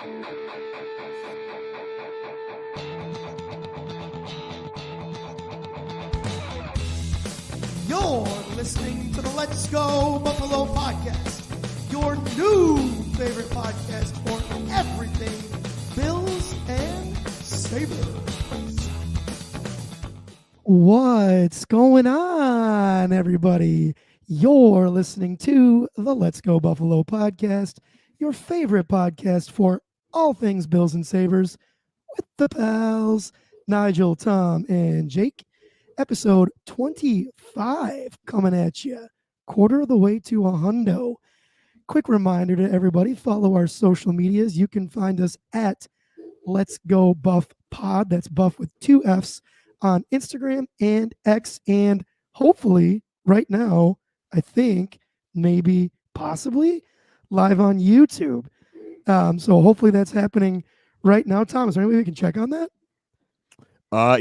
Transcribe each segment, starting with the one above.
You're listening to the Let's Go Buffalo podcast, your new favorite podcast for everything Bills and Sabres. What's going on, everybody? You're listening to the Let's Go Buffalo podcast, your favorite podcast for all things Bills and Sabres, with the pals, Nigel, Tom, and Jake. Episode 25 coming at you, quarter of the way to a hundo. Quick reminder to everybody, follow our social medias. You can find us at Let's Go Buff Pod. That's Buff with 2 F's on Instagram and X, and hopefully right now, I think, maybe, possibly live on YouTube. So hopefully that's happening right now. Tom, is there any way we can check on that?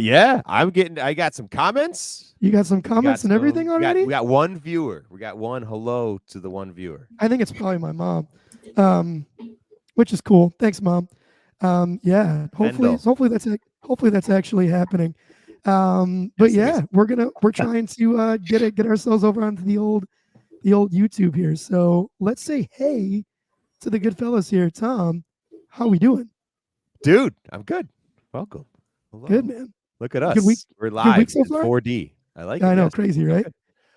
Yeah, I got some comments. You got some comments and everything already? We got one viewer. We got one hello to the one viewer. I think it's probably my mom, which is cool. Thanks, Mom. Yeah, hopefully that's actually happening. But yeah, we're trying to get ourselves over onto the old YouTube here. So let's say hey to the good fellas here. Tom, how we doing? Dude, I'm good. Welcome. Hello. Good, man. Look at us. Good week. We're live week so in far? 4D. I like it. I know, Yes. crazy, right?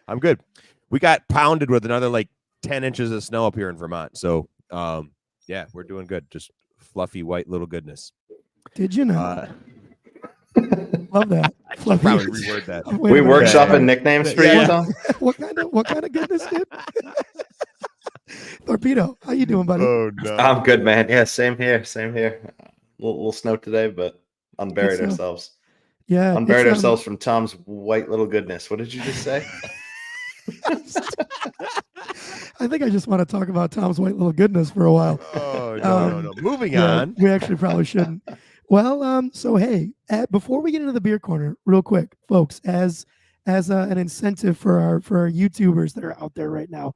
I'm good. We got pounded with another like 10 inches of snow up here in Vermont. So yeah, we're doing good. Just fluffy white little goodness. Did you know? Love that. I should probably reword that. Wait We a minute. workshopping nicknames for you, Tom? What kind of goodness, dude? Torpedo, how you doing, buddy? Oh no. I'm good, man. Yeah, same here. Little snow today, but unburied Good snow. ourselves. Yeah, Unburied it's, ourselves from Tom's white little goodness. What did you just say? I think I just want to talk about Tom's white little goodness for a while. Oh no. Moving Yeah, on. we actually probably shouldn't. Well, so hey, before we get into the beer corner, real quick, folks, as an incentive for our YouTubers that are out there right now,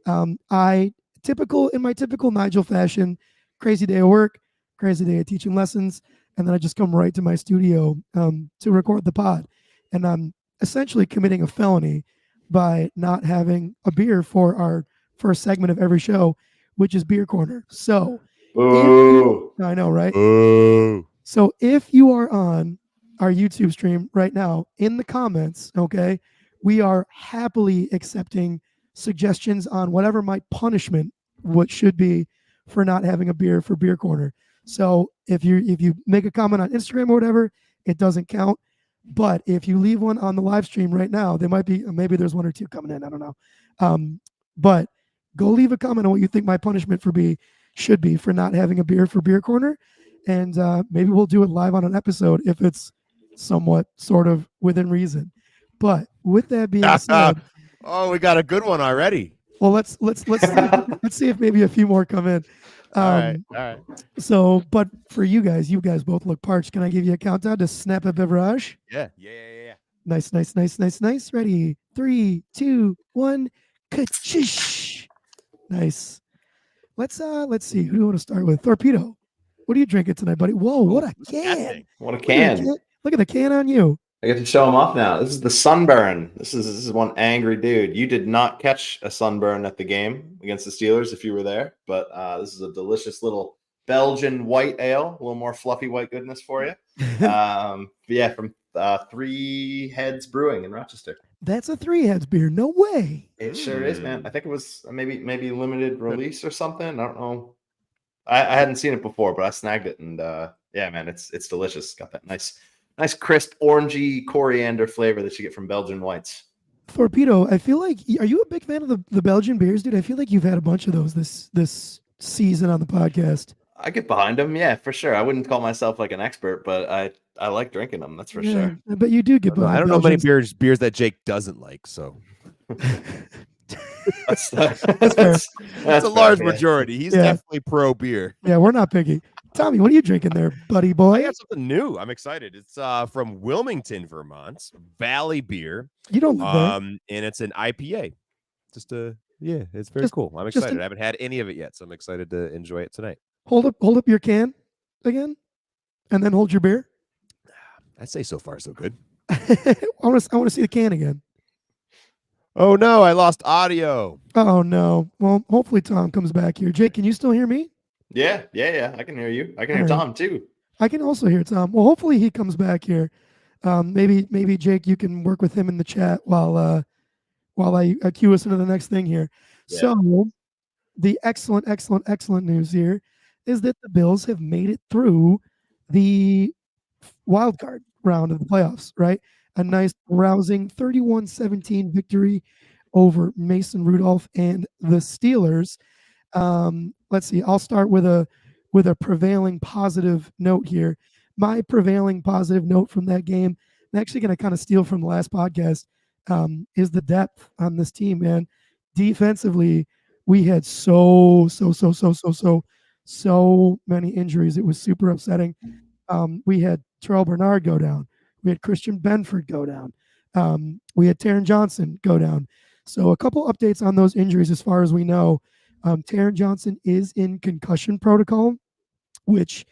in my typical Nigel fashion, crazy day of work, crazy day of teaching lessons, and then I just come right to my studio to record the pod, and I'm essentially committing a felony by not having a beer for our first segment of every show, which is Beer Corner. So, Ooh. I know, right? Oh. So if you are on our YouTube stream right now, in the comments, okay, we are happily accepting suggestions on whatever my punishment should be for not having a beer for Beer Corner. So if you make a comment on Instagram or whatever, it doesn't count. But if you leave one on the live stream right now, there might be, maybe there's one or two coming in. I don't know. But go leave a comment on what you think my punishment should be for not having a beer for Beer Corner. And maybe we'll do it live on an episode if it's somewhat sort of within reason. But with that being said, oh, we got a good one already. well, let's see if maybe a few more come in. All right. So, but for you guys both look parched. Can I give you a countdown to snap a beverage? Yeah. Nice. Ready? 3, 2, 1. Ka-chish. Nice. Let's see. Who do you want to start with? Torpedo. What are you drinking tonight, buddy? Whoa, what a can! What a can. Look at the can on you. I get to show him off now. This is the Sunburn. This is one angry dude. You did not catch a sunburn at the game against the Steelers if you were there, but this is a delicious little Belgian white ale, a little more fluffy white goodness for you. But yeah, from Three Heads Brewing in Rochester. That's a Three Heads beer. No way. It sure is, man. I think it was maybe limited release or something. I don't know. I hadn't seen it before, but I snagged it, and yeah, man, it's delicious. Got that nice crisp orangey coriander flavor that you get from Belgian whites. Torpedo, I feel like, are you a big fan of the Belgian beers, dude? I feel like you've had a bunch of those this season on the podcast. I get behind them, yeah, for sure. I wouldn't call myself like an expert, but I like drinking them. That's for sure. I bet you do get behind. I don't know many beers that Jake doesn't like, so That's that's a large majority. He's definitely pro beer. Yeah, we're not picky. Tommy, what are you drinking there, buddy boy? I got something new. I'm excited. It's from Wilmington, Vermont, Valley Beer. You don't live there. And it's an IPA. It's very cool. I'm excited. I haven't had any of it yet, so I'm excited to enjoy it tonight. Hold up your can again, and then hold your beer. I'd say so far so good. I want to see the can again. Oh no, I lost audio. Oh no. Well, hopefully Tom comes back here. Jake, can you still hear me? Yeah. I can hear you. I can hear All right. Tom too. I can also hear Tom. Well, hopefully he comes back here. Maybe Jake, you can work with him in the chat while I cue us into the next thing here. Yeah. So the excellent news here is that the Bills have made it through the wild card round of the playoffs, right? A nice rousing 31-17 victory over Mason Rudolph and the Steelers. Let's see. I'll start with a prevailing positive note here. My prevailing positive note from that game, I'm actually going to kind of steal from the last podcast, is the depth on this team, man. Defensively, we had so many injuries. It was super upsetting. We had Terrell Bernard go down. We had Christian Benford go down. We had Taron Johnson go down. So a couple updates on those injuries as far as we know. Taron Johnson is in concussion protocol, which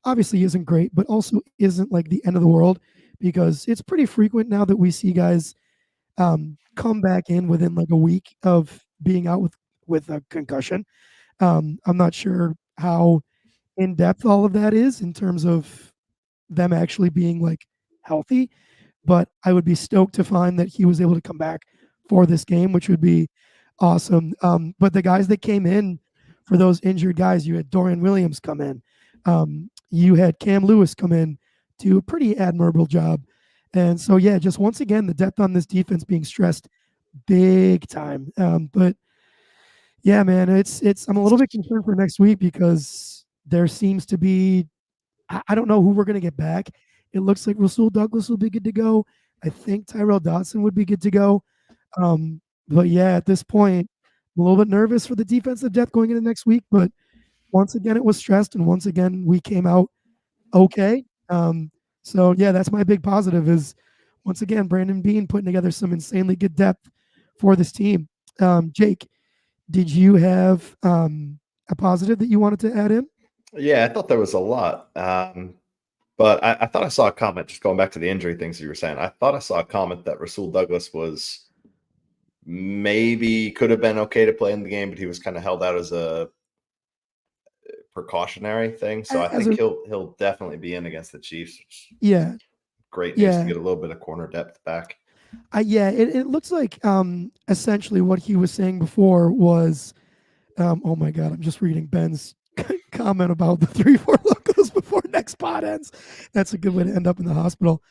obviously isn't great, but also isn't like the end of the world because it's pretty frequent now that we see guys come back in within like a week of being out with a concussion. I'm not sure how in depth all of that is in terms of them actually being like healthy, but I would be stoked to find that he was able to come back for this game, which would be awesome. But the guys that came in for those injured guys, you had Dorian Williams come in, you had Cam Lewis come in, do a pretty admirable job. And so, yeah, just once again, the depth on this defense being stressed big time. But yeah, man, I'm a little bit concerned for next week because there seems to be, I don't know who we're going to get back. It looks like Rasul Douglas will be good to go. I think Tyrell Dodson would be good to go. But yeah, at this point, I'm a little bit nervous for the defensive depth going into next week. But once again, it was stressed, and once again, we came out okay. So yeah, that's my big positive is once again Brandon Beane putting together some insanely good depth for this team. Jake, did you have a positive that you wanted to add in? Yeah, I thought there was a lot. But I thought I saw a comment, just going back to the injury things you were saying. I thought I saw a comment that Rasul Douglas was maybe could have been okay to play in the game, but he was kind of held out as a precautionary thing. So I think he'll definitely be in against the Chiefs. Yeah. Great news to get a little bit of corner depth back. It looks like essentially what he was saying before was, oh my God, I'm just reading Ben's comment about the 3-4 locos before next pod ends. That's a good way to end up in the hospital.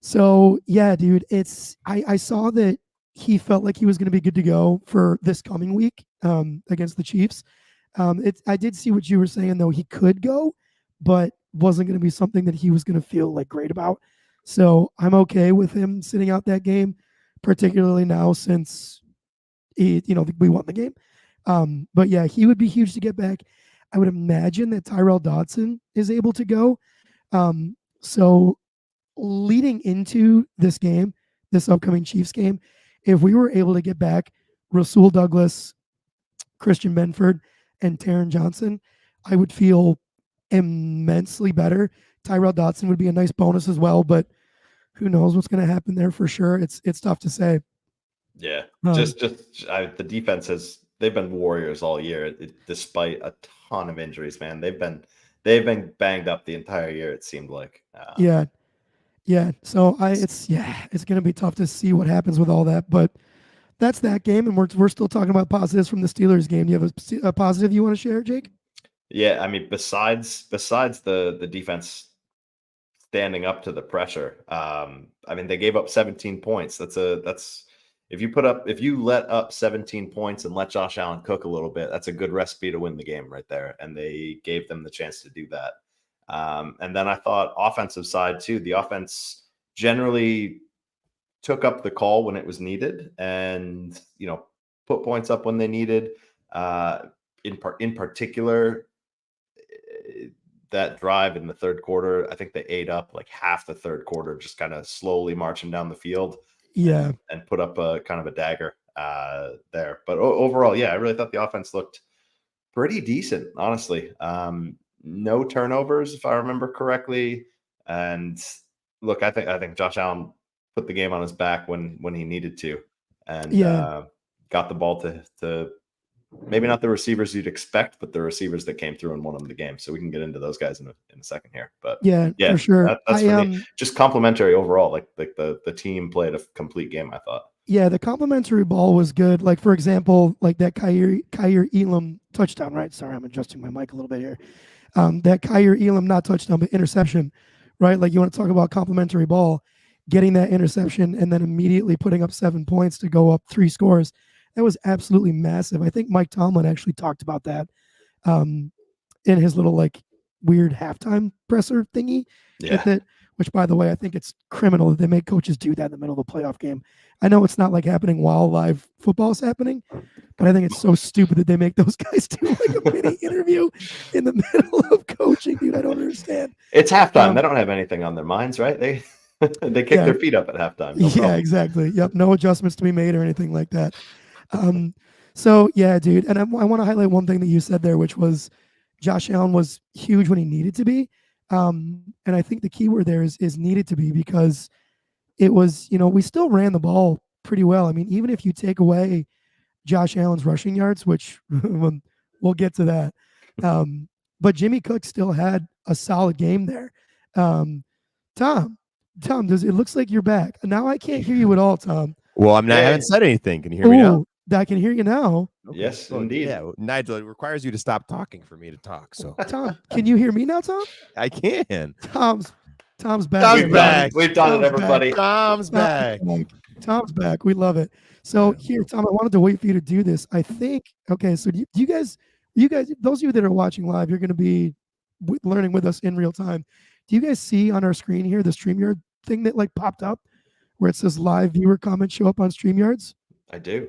So yeah, dude, I saw that he felt like he was going to be good to go for this coming week against the Chiefs. I did see what you were saying though. He could go, but wasn't going to be something that he was going to feel like great about. So I'm okay with him sitting out that game, particularly now since we won the game. But yeah, he would be huge to get back. I would imagine that Tyrell Dodson is able to go. So leading into this game, this upcoming Chiefs game, if we were able to get back Rasul Douglas, Christian Benford, and Taron Johnson, I would feel immensely better. Tyrell Dodson would be a nice bonus as well, but who knows what's going to happen there for sure. It's tough to say. Yeah, the defense they've been warriors all year, despite a ton of injuries. Man, they've been banged up the entire year. It seemed like. Yeah. So it's going to be tough to see what happens with all that, but that's that game, and we're still talking about positives from the Steelers game. Do you have a positive you want to share, Jake? Yeah, I mean, besides the defense standing up to the pressure, I mean, they gave up 17 points. That's if you let up 17 points and let Josh Allen cook a little bit, that's a good recipe to win the game right there. And they gave them the chance to do that. And then I thought offensive side too. The offense generally took up the call when it was needed, and put points up when they needed. In particular, that drive in the third quarter, I think they ate up like half the third quarter, just kind of slowly marching down the field. Yeah, and put up a kind of a dagger there. But overall, yeah, I really thought the offense looked pretty decent, honestly. No turnovers, if I remember correctly. And look, I think Josh Allen put the game on his back when he needed to, and got the ball to maybe not the receivers you'd expect, but the receivers that came through and won them the game. So we can get into those guys in a second here. But yeah, for sure. That's for me. Just complimentary overall. Like the team played a complete game, I thought. Yeah, the complimentary ball was good. Like, for example, like that Kaiir Elam touchdown, right? Sorry, I'm adjusting my mic a little bit here. That Kaiir Elam, not touchdown, but interception, right? Like, you want to talk about complimentary ball, getting that interception and then immediately putting up 7 points to go up 3 scores. That was absolutely massive. I think Mike Tomlin actually talked about that in his little, like, weird halftime presser thingy. Yeah. Which, by the way, I think it's criminal that they make coaches do that in the middle of the playoff game. I know it's not like happening while live football is happening, but I think it's so stupid that they make those guys do like a mini interview in the middle of coaching, dude. I don't understand. It's halftime. They don't have anything on their minds, right? They kick their feet up at halftime. No problem. Exactly. Yep. No adjustments to be made or anything like that. So, yeah, dude. And I want to highlight one thing that you said there, which was Josh Allen was huge when he needed to be. And I think the key word there is needed to be, because it was, we still ran the ball pretty well. I mean, even if you take away Josh Allen's rushing yards, which we'll get to that. But Jimmy Cook still had a solid game there. Tom, it looks like you're back. Now I can't hear you at all, Tom. Well, I haven't said anything. Can you hear me now? I can hear you now. Okay. Yes, indeed. Yeah, Nigel, it requires you to stop talking for me to talk. So, Tom, can you hear me now, Tom? I can. Tom's back. We've done it, everybody. Tom's back. Tom's back. We love it. So here, Tom, I wanted to wait for you to do this. I think, okay, so do you guys, those of you that are watching live, you're going to be learning with us in real time. Do you guys see on our screen here the StreamYard thing that like popped up where it says live viewer comments show up on StreamYards? I do.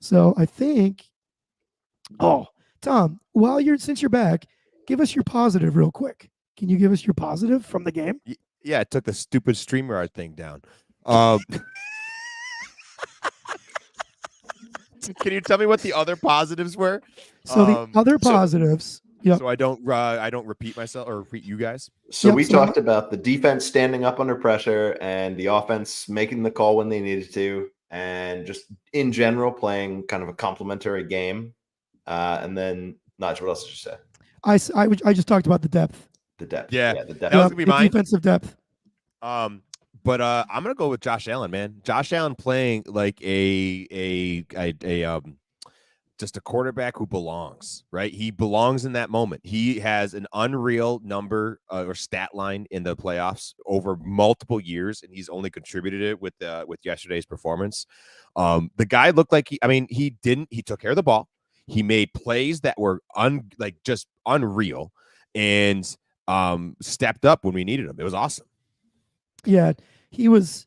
So I think, Tom, since you're back, give us your positive real quick. Can you give us your positive from the game? Yeah, it took the stupid StreamYard thing down. Can you tell me what the other positives were? So the other positives. Yep. So I don't repeat myself or repeat you guys. So we talked about the defense standing up under pressure and the offense making the call when they needed to, and just in general playing kind of a complementary game. And then, Nigel, what else did you say? I just talked about the depth. The depth. Yeah, the depth. That was gonna be mine. Defensive depth. But I'm gonna go with Josh Allen, man. Josh Allen playing like a just a quarterback who belongs, right? He belongs in that moment. He has an unreal number or stat line in the playoffs over multiple years, and he's only contributed it with yesterday's performance. The guy looked like he took care of the ball. He made plays that were just unreal, and stepped up when we needed him. It was awesome. Yeah, he was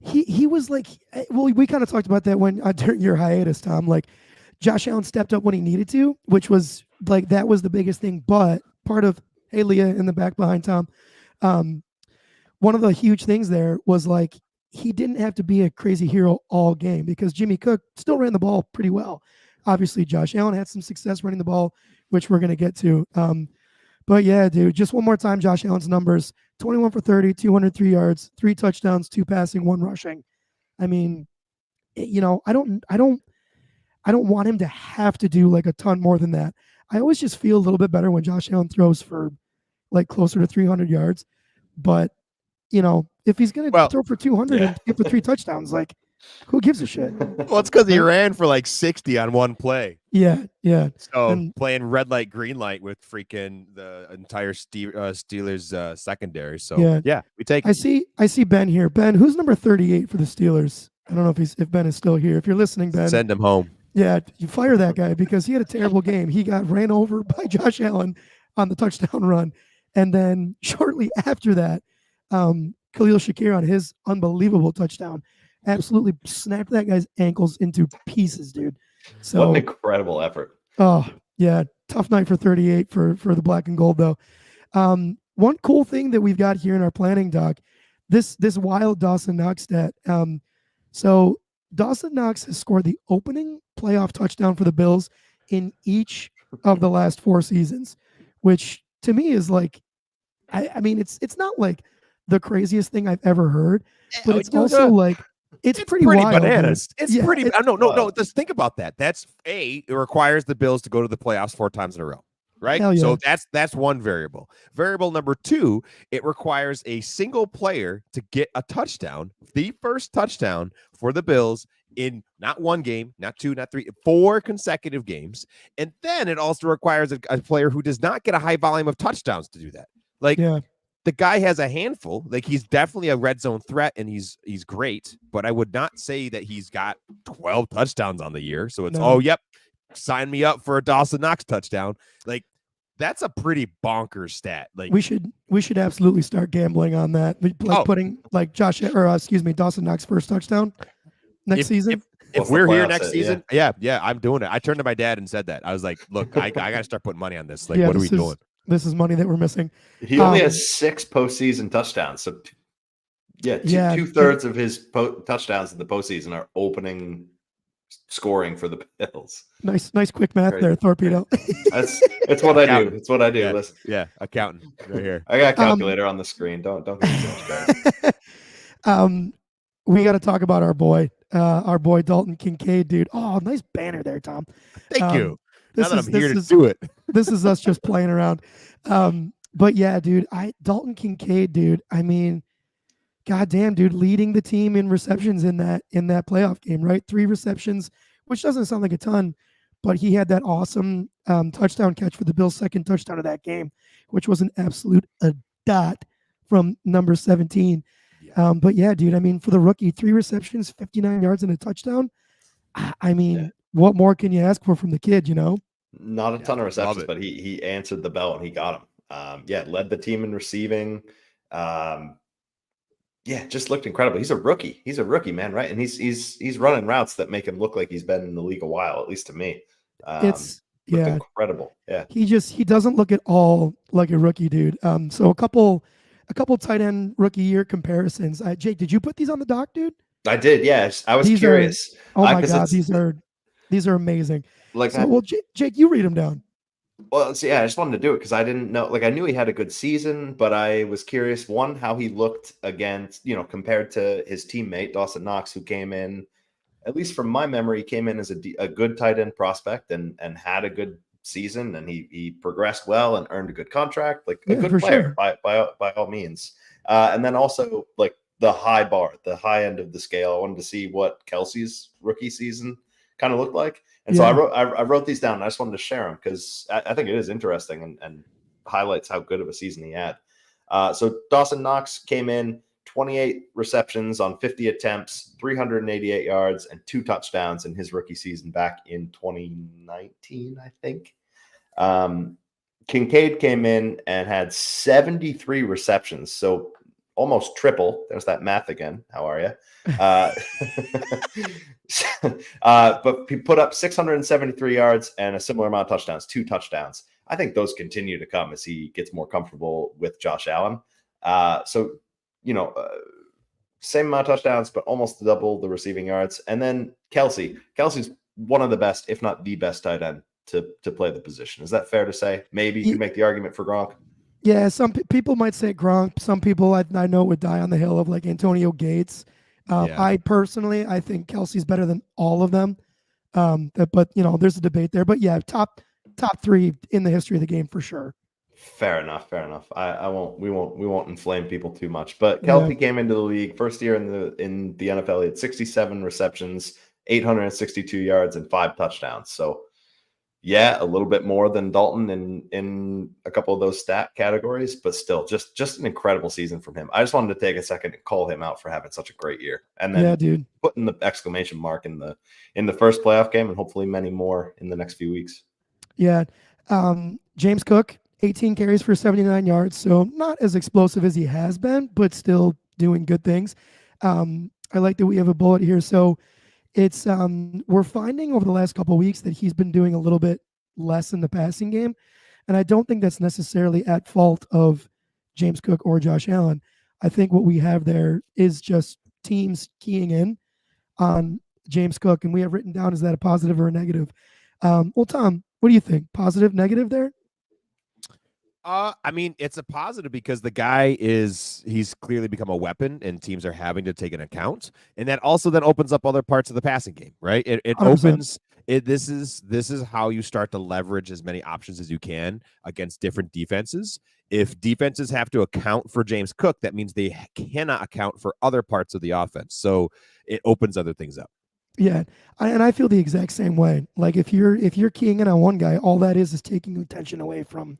like, well, we kind of talked about that when during your hiatus, Tom. Like, Josh Allen stepped up when he needed to, which was like, that was the biggest thing. But part of, hey, Leah in the back behind Tom, one of the huge things there was like, he didn't have to be a crazy hero all game, because Jimmy Cook still ran the ball pretty well. Obviously, Josh Allen had some success running the ball, which we're going to get to. But yeah, dude, just one more time, Josh Allen's numbers: 21 for 30, 203 yards, 3 touchdowns, 2 passing, 1 rushing. I mean, I don't want him to have to do like a ton more than that. I always just feel a little bit better when Josh Allen throws for like closer to 300 yards. But, if he's going to throw for 200 and get for 3 touchdowns, like, who gives a shit? Well, it's because he ran for like 60 on one play. Yeah. So playing red light, green light with freaking the entire Steelers secondary. So yeah, we take. I see Ben here. Ben, who's number 38 for the Steelers? I don't know if Ben is still here. If you're listening, Ben, send him home. Yeah, you fire that guy, because he had a terrible game. He got ran over by Josh Allen on the touchdown run, and then shortly after that, Khalil Shakir on his unbelievable touchdown absolutely snapped that guy's ankles into pieces, dude. So what an incredible effort. Oh yeah, tough night for 38 for the black and gold though. One cool thing that we've got here in our planning doc, this wild Dawson Knox stat. So Dawson Knox has scored the opening playoff touchdown for the Bills in each of the last 4 seasons, which to me is like, I mean, it's not like the craziest thing I've ever heard, but it's also like, it's pretty wild, dude. bananas. It's Yeah, pretty. it's No. wild. Just think about that. That's it requires the Bills to go to the playoffs 4 times in a row, right? Hell yeah. So that's one variable. Variable number 2, it requires a single player to get a touchdown, the first touchdown for the Bills in not 1 game, not 2, not 3, 4 consecutive games, and then it also requires a player who does not get a high volume of touchdowns to do that. Like, yeah. the guy has a handful. Like, he's definitely a red zone threat, and he's great. But I would not say that he's got 12 touchdowns on the year. So it's yep, sign me up for a Dawson Knox touchdown. Like, that's a pretty bonkers stat. Like, We should absolutely start gambling on that. Like putting like Dawson Knox first touchdown next season. If Once the we're here playoffs next hit, season, yeah, I'm doing it. I turned to my dad and said that. I was like, look, I got to start putting money on this. Like, Yeah, what are we this is- doing? This is money that we're missing. He only has 6 postseason touchdowns. So, yeah, two-thirds of his touchdowns in the postseason are opening scoring for the Bills. Nice quick math Great. there, Torpedo. It's what I do. It's what I do. Yeah. Listen, Yeah, accountant right here. I got a calculator on the screen. Don't give me so much credit. We got to talk about our boy Dalton Kincaid, dude. Oh, nice banner there, Tom. Thank you. This Now that is I'm here this to is do it. this is us just playing around. But yeah, dude, Dalton Kincaid, dude. I mean, goddamn, dude, leading the team in receptions in that playoff game, right? 3 receptions, which doesn't sound like a ton, but he had that awesome touchdown catch for the Bills' second touchdown of that game, which was an absolute dot from number 17. Yeah. But yeah, dude, I mean, for the rookie, 3 receptions, 59 yards and a touchdown. I mean, what more can you ask for from the kid, you know? Not a ton of love receptions, it. but he answered the bell and he got him. Led the team in receiving. Just looked incredible. He's a rookie. He's a rookie, man, right? And he's running routes that make him look like he's been in the league a while, at least to me. It's looked incredible. Yeah. He doesn't look at all like a rookie, dude. So a couple tight end rookie year comparisons. Jake, did you put these on the doc, dude? I did. Yes, I was These curious. Oh my 'cause god, it's- these are amazing. like So, well, Jake, you read them down. Well, see, I just wanted to do it because I didn't know. Like, I knew he had a good season, but I was curious, one, how he looked against, compared to his teammate Dawson Knox, who came in, at least from my memory, came in as a good tight end prospect and had a good season, and he progressed well and earned a good contract, like a good player by all means. And then also like the high bar, the high end of the scale. I wanted to see what Kelsey's rookie season kind of looked like. And so I wrote these down. And I just wanted to share them because I think it is interesting and highlights how good of a season he had. So Dawson Knox came in 28 receptions on 50 attempts, 388 yards, and 2 touchdowns in his rookie season back in 2019, I think. Kincaid came in and had 73 receptions, so almost triple. There's that math again. How are you? But he put up 673 yards and a similar amount of touchdowns, 2 touchdowns. I think those continue to come as he gets more comfortable with Josh Allen. Same amount of touchdowns, but almost double the receiving yards. And then Kelsey's one of the best, if not the best tight end to play the position. Is that fair to say? Maybe you can make the argument for Gronk. Yeah, some people might say Gronk. Some people I know would die on the hill of like Antonio Gates. I personally, I think Kelsey's better than all of them. But there's a debate there. But yeah, top 3 in the history of the game for sure. Fair enough. We won't inflame people too much. But Kelsey came into the league first year in the NFL. He had 67 receptions, 862 yards, and 5 touchdowns. So yeah, a little bit more than Dalton in a couple of those stat categories, but still just an incredible season from him. I just wanted to take a second and call him out for having such a great year. And then putting the exclamation mark in the first playoff game and hopefully many more in the next few weeks. Yeah. James Cook, 18 carries for 79 yards. So not as explosive as he has been, but still doing good things. I like that we have a bullet here. So it's we're finding over the last couple of weeks that he's been doing a little bit less in the passing game. And I don't think that's necessarily at fault of James Cook or Josh Allen. I think what we have there is just teams keying in on James Cook. And we have written down, is that a positive or a negative? Well, Tom, what do you think? Positive, negative there? I mean, it's a positive because the guy he's clearly become a weapon and teams are having to take an account. And that also then opens up other parts of the passing game, right? It 100%. opens this is how you start to leverage as many options as you can against different defenses. If defenses have to account for James Cook, that means they cannot account for other parts of the offense. So it opens other things up. Yeah, and I feel the exact same way. Like if you're keying in on one guy, all that is taking attention away from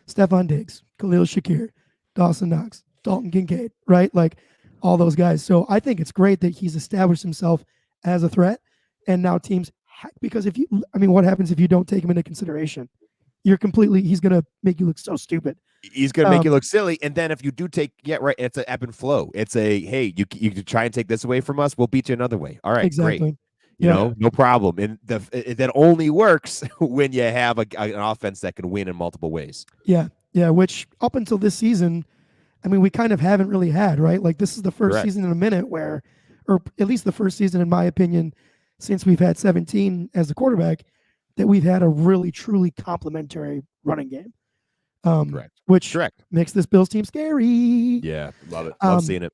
Stephon Diggs, Khalil Shakir, Dawson Knox, Dalton Kincaid, right? Like all those guys. So I think it's great that he's established himself as a threat, and now teams because what happens if you don't take him into consideration? He's gonna make you look so stupid. He's going to make you look silly. And then if you do it's an ebb and flow. It's hey, you try and take this away from us, we'll beat you another way. All right, exactly. Great. You know, no problem. And that only works when you have an offense that can win in multiple ways. Yeah. Which up until this season, I mean, we kind of haven't really had, right? Like this is the first season in a minute where, or at least the first season, in my opinion, since we've had 17 as the quarterback, that we've had a really, truly complementary running game. Correct. Which makes this Bills team scary. Yeah, love it. Love seeing it.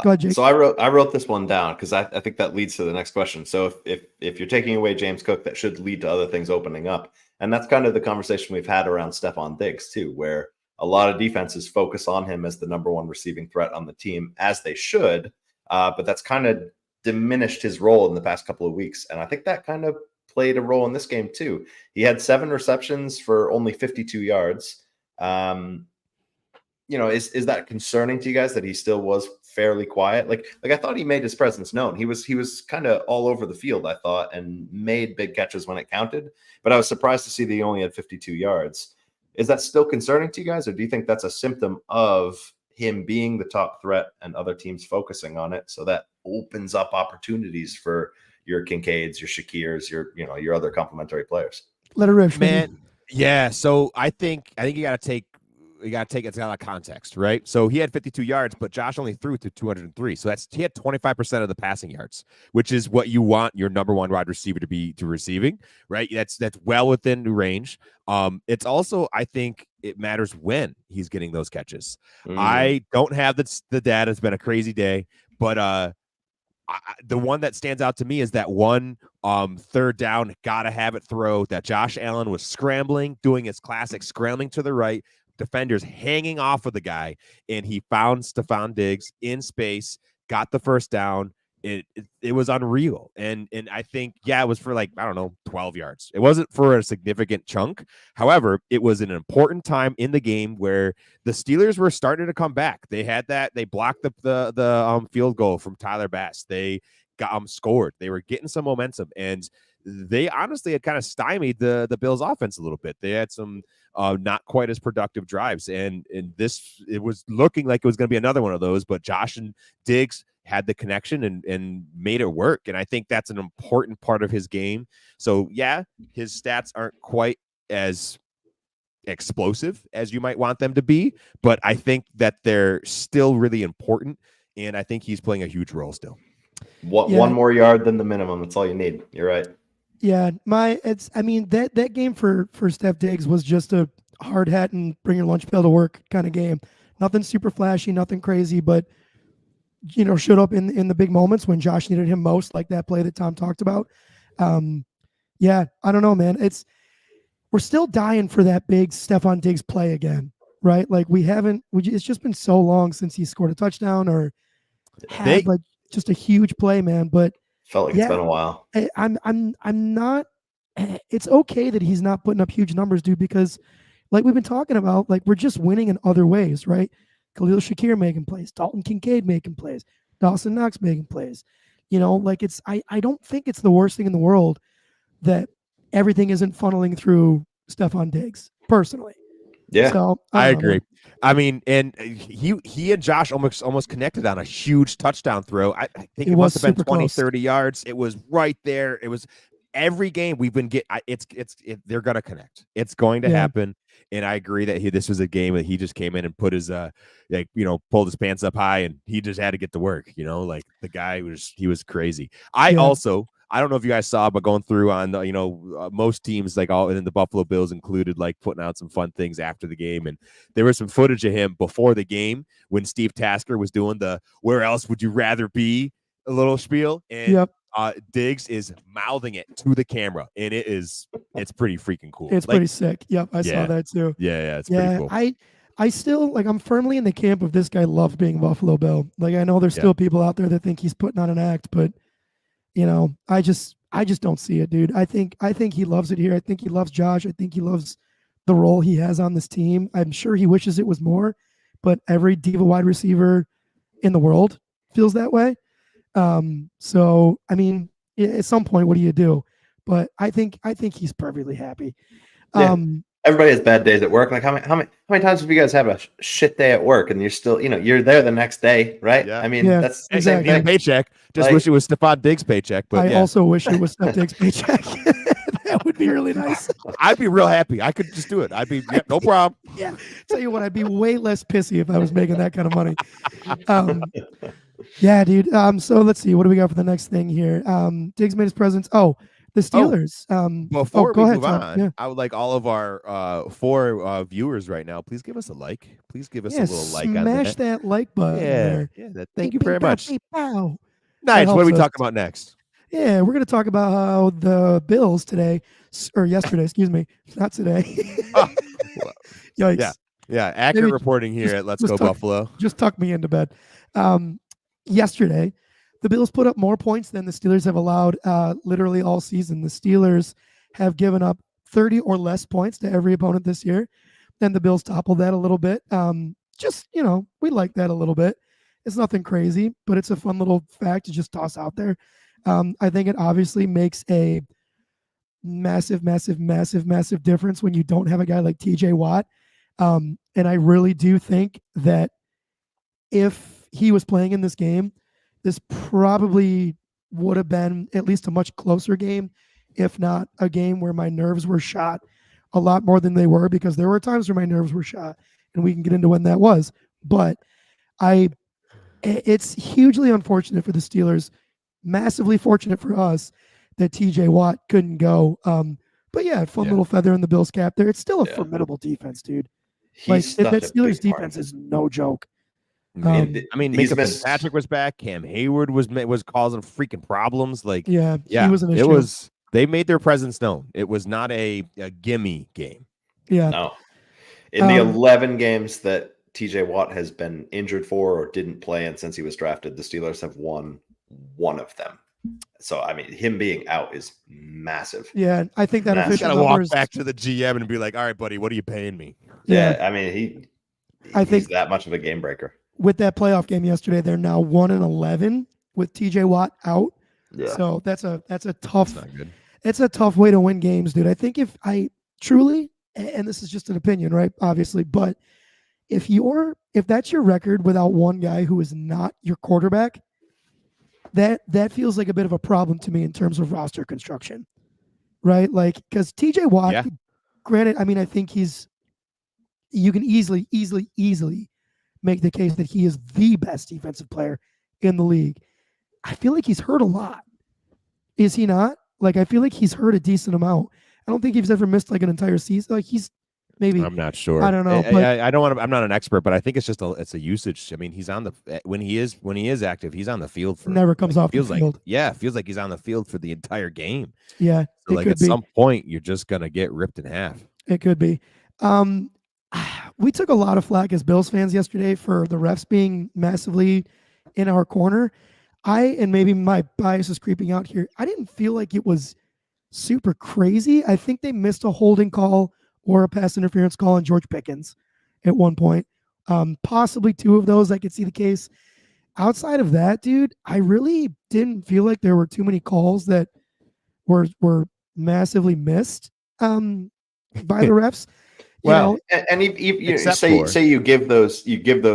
Go ahead, Jake. So I wrote this one down because I think that leads to the next question. So if you're taking away James Cook, that should lead to other things opening up. And that's kind of the conversation we've had around Stephon Diggs too, where a lot of defenses focus on him as the number one receiving threat on the team, as they should. But that's kind of diminished his role in the past couple of weeks. And I think that kind of played a role in this game too. He had 7 receptions for only 52 yards. Is that concerning to you guys that he still was fairly quiet? Like I thought he made his presence known. He was kind of all over the field, I thought, and made big catches when it counted. But I was surprised to see that he only had 52 yards. Is that still concerning to you guys, or do you think that's a symptom of him being the top threat and other teams focusing on it, so that opens up opportunities for your Kincaids, your Shakirs, your other complementary players? Let it rip, man. Yeah, so I think you got to take it out of context, right? So he had 52 yards, but Josh only threw to 203. So he had 25% of the passing yards, which is what you want your number one wide receiver to be receiving, right? That's well within the range. It's also, I think it matters when he's getting those catches. I don't have the data. It's been a crazy day, but the one that stands out to me is that one third down, gotta have it throw that Josh Allen was scrambling, doing his classic scrambling to the right, defenders hanging off of the guy, and he found Stephon Diggs in space, got the first down. It was unreal. And I think, it was for 12 yards. It wasn't for a significant chunk. However, it was an important time in the game where the Steelers were starting to come back. They blocked the field goal from Tyler Bass. They got scored. They were getting some momentum, and they honestly had kind of stymied the Bills offense a little bit. They had some not quite as productive drives, and it was looking like it was going to be another one of those, but Josh and Diggs had the connection and made it work. And I think that's an important part of his game. So his stats aren't quite as explosive as you might want them to be, but I think that they're still really important. And I think he's playing a huge role still. One more yard than the minimum. That's all you need. You're right. Yeah. That game for Steph Diggs was just a hard hat and bring your lunch pail to work kind of game. Nothing super flashy, nothing crazy, but showed up in the big moments when Josh needed him most, like that play that Tom talked about. I don't know, man. We're still dying for that big Stephon Diggs play again, right? Like it's just been so long since he scored a touchdown or had just a huge play, man. But felt like it's been a while. I'm not. It's okay that he's not putting up huge numbers, dude, because like we've been talking about, like we're just winning in other ways, right? Khalil Shakir making plays, Dalton Kincaid making plays, Dawson Knox making plays. I don't think it's the worst thing in the world that everything isn't funneling through Stephon Diggs, personally. Yeah. So, I agree. I mean, and he and Josh almost connected on a huge touchdown throw. I think it must have been 20, 30 yards. It was right there. It was every game we've been getting. They're going to connect. It's going to happen. And I agree that this was a game that he just came in and put his pulled his pants up high, and he just had to get to work. Like the guy was crazy. I I don't know if you guys saw, but going through on most teams, like all in the Buffalo Bills included, like putting out some fun things after the game, and there was some footage of him before the game when Steve Tasker was doing the "Where else would you rather be?" a little spiel, and Yep. Diggs is mouthing it to the camera, and it's pretty freaking cool. It's pretty sick. Yep, I saw Yeah. that too. Yeah, it's pretty cool. I still like. I'm firmly in the camp of this guy loves being a Buffalo Bill. Like I know there's still people out there that think he's putting on an act, but I just don't see it, dude. I think he loves it here. I think he loves Josh. I think he loves the role he has on this team. I'm sure he wishes it was more, but every diva wide receiver in the world feels that way. So I mean, at some point, what do you do? But I think he's perfectly happy. Yeah. Everybody has bad days at work. Like how many times have you guys have a shit day at work and you're still, you're there the next day, right? Yeah. I mean, Yeah, that's the exactly. same thing. Paycheck. Just Like- wish it was Stephon Diggs' paycheck. But I also wish it was Steph Diggs' paycheck. That would be really nice. I'd be real happy. I could just do it. I'd be no problem. Yeah. Tell you what, I'd be way less pissy if I was making that kind of money. Yeah, dude. So let's see. What do we got for the next thing here? Diggs made his presence. Oh, the Steelers. Before go we ahead, move Tom. on, Yeah. I would like all of our 4 viewers right now. Please give us a like. Please give us a little like on smash that. that like button there. Thank you Beep, very beep, much. beep, pow. Nice. What are helps we us. talking about next? Yeah, we're going to talk about how the Bills today, or yesterday, excuse me, not today. Oh, Yikes. Yeah, accurate Maybe reporting here at Let's just Go talk- Buffalo. Just tuck me into bed. Yesterday, the Bills put up more points than the Steelers have allowed literally all season. The Steelers have given up 30 or less points to every opponent this year, and the Bills toppled that a little bit. We like that a little bit. It's nothing crazy, but it's a fun little fact to just toss out there. I think it obviously makes a massive, massive, massive, massive difference when you don't have a guy like TJ Watt. And I really do think that if he was playing in this game, this probably would have been at least a much closer game, if not a game where my nerves were shot a lot more than they were, because there were times where my nerves were shot, and we can get into when that was. But it's hugely unfortunate for the Steelers, massively fortunate for us that TJ Watt couldn't go. But yeah, fun little feather in the Bills' cap there. It's still a formidable defense, dude. Like that Steelers defense is no joke. I mean, he's Minka missed- Fitzpatrick was back. Cam Hayward was causing freaking problems. Like, He was an issue. it was. They made their presence known. It was not a gimme game. Yeah. No. In the 11 games that TJ Watt has been injured for or didn't play in since he was drafted, the Steelers have won one of them. So, I mean, him being out is massive. Yeah, I think that Massive. official Gotta walk numbers. back to the GM and be like, "All right, buddy, what are you paying me?" Yeah, I mean, I he's think- that much of a game breaker. With that playoff game yesterday, they're now 1-11 with TJ Watt out. Yeah. So that's a tough. That's not good. It's a tough way to win games, dude. I think if I truly, and this is just an opinion, right? Obviously, but if that's your record without one guy who is not your quarterback, that feels like a bit of a problem to me in terms of roster construction, right? Like, because TJ Watt, Yeah. granted, I mean, I think you can easily make the case that he is the best defensive player in the league. I feel like he's hurt a lot. Is he not? Like, I feel like he's hurt a decent amount. I don't think he's ever missed like an entire season. Like, he's maybe. I'm not sure. I don't know, but- I don't want to. I'm not an expert, but I think it's just it's a usage. I mean, he's on the when he is active, he's on the field for. Never comes off the feels field. feels like he's on the field for the entire game. Yeah, So it like could at be. some point, you're just gonna get ripped in half. It could be. We took a lot of flack as Bills fans yesterday for the refs being massively in our corner. And maybe my bias is creeping out here, I didn't feel like it was super crazy. I think they missed a holding call or a pass interference call on George Pickens at one point. Possibly 2 of those, I could see the case. Outside of that, dude, I really didn't feel like there were too many calls that were massively missed by the refs. You Well, know, And you Except say for- say you give those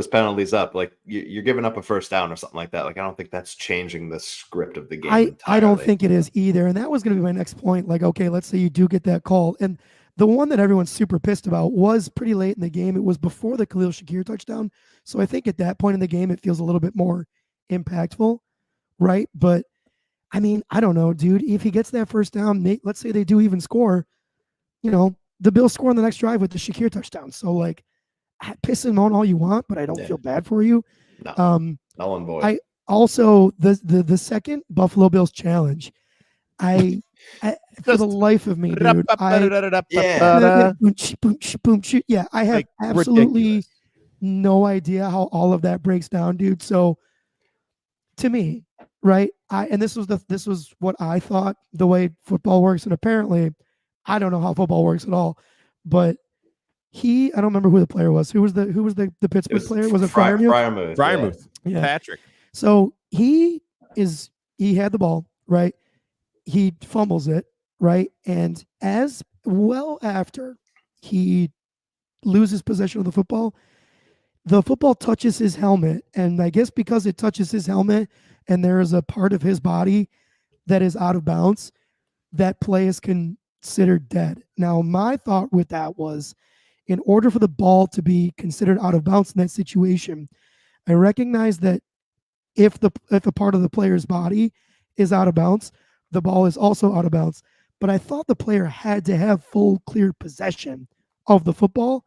penalties up, like you're giving up a first down or something like that. Like I don't think that's changing the script of the game. I don't entirely. think it is either. And that was going to be my next point. Like, okay, let's say you do get that call. And the one that everyone's super pissed about was pretty late in the game. It was before the Khalil Shakir touchdown. So I think at that point in the game, it feels a little bit more impactful, right? But I mean, I don't know, dude. If he gets that first down, let's say they do even score, the Bills score on the next drive with the Shakir touchdown. So like, piss him on all you want, but I don't feel bad for you. No, null and void. I also the second Buffalo Bills challenge. I for the life of me, dude. Yeah. Yeah, I have Like, absolutely ridiculous. no idea how all of that breaks down, dude. So to me, right? And this was what I thought the way football works, and apparently I don't know how football works at all. But I don't remember who the player was. Who was the Pittsburgh player? Was it Freiermuth? Freiermuth. Freiermuth. Yeah. Patrick. So he had the ball, right? He fumbles it, right? And as well after he loses possession of the football touches his helmet. And I guess because it touches his helmet and there is a part of his body that is out of bounds, that play is considered dead. Now, my thought with that was, in order for the ball to be considered out of bounds in that situation, I recognize that if a part of the player's body is out of bounds, the ball is also out of bounds. But I thought the player had to have full, clear possession of the football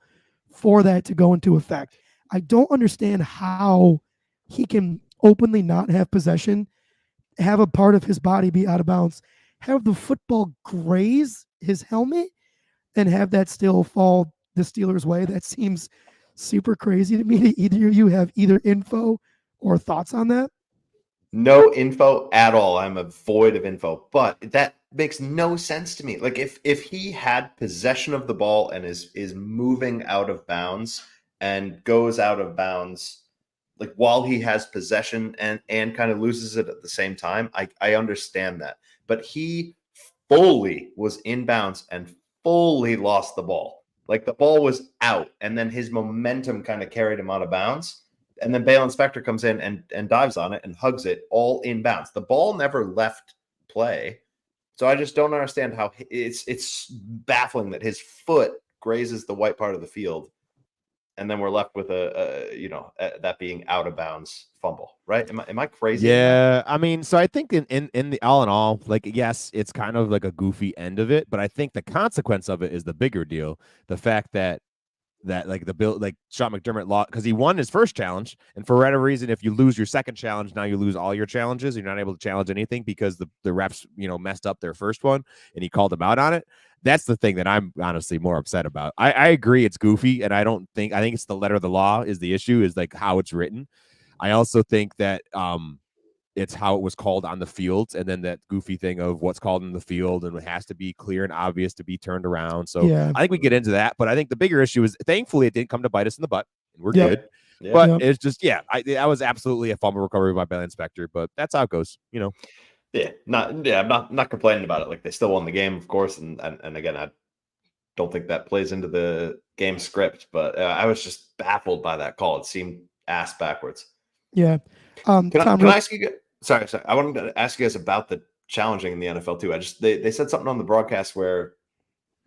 for that to go into effect. I don't understand how he can openly not have possession, have a part of his body be out of bounds, have the football graze his helmet, and have that still fall the Steelers' way. That seems super crazy to me. Either you have either info or thoughts on that? No info at all. I'm a void of info, but that makes no sense to me. Like if he had possession of the ball and is moving out of bounds and goes out of bounds, like while he has possession and kind of loses it at the same time, I understand that. But he fully was in bounds and fully lost the ball. Like the ball was out, and then his momentum kind of carried him out of bounds. And then Bale Inspector comes in and dives on it and hugs it all in bounds. The ball never left play. So I just don't understand how it's baffling that his foot grazes the white part of the field. And then we're left with that being out of bounds fumble, right? Am I crazy? Yeah, I mean, so I think in the all in all, like, yes, it's kind of like a goofy end of it, but I think the consequence of it is the bigger deal. The fact that like the Bill, like Sean McDermott lost because he won his first challenge, and for whatever reason, if you lose your second challenge, now you lose all your challenges. You're not able to challenge anything because the refs, messed up their first one, and he called them out on it. That's the thing that I'm honestly more upset about. I agree it's goofy, and I think it's the letter of the law is the issue, is like how it's written. I also think that it's how it was called on the field, and then that goofy thing of what's called in the field, and it has to be clear and obvious to be turned around. So Yeah. I think we get into that, but I think the bigger issue is, thankfully, it didn't come to bite us in the butt, and we're Yeah. good. Yeah. But it's just, that was absolutely a fumble recovery by Bale Inspector, but that's how it goes, Yeah, I'm not complaining about it. Like they still won the game, of course, and again, I don't think that plays into the game script, but I was just baffled by that call. It seemed ass backwards. Yeah. Can I ask you? Sorry. I wanted to ask you guys about the challenging in the NFL too. They said something on the broadcast where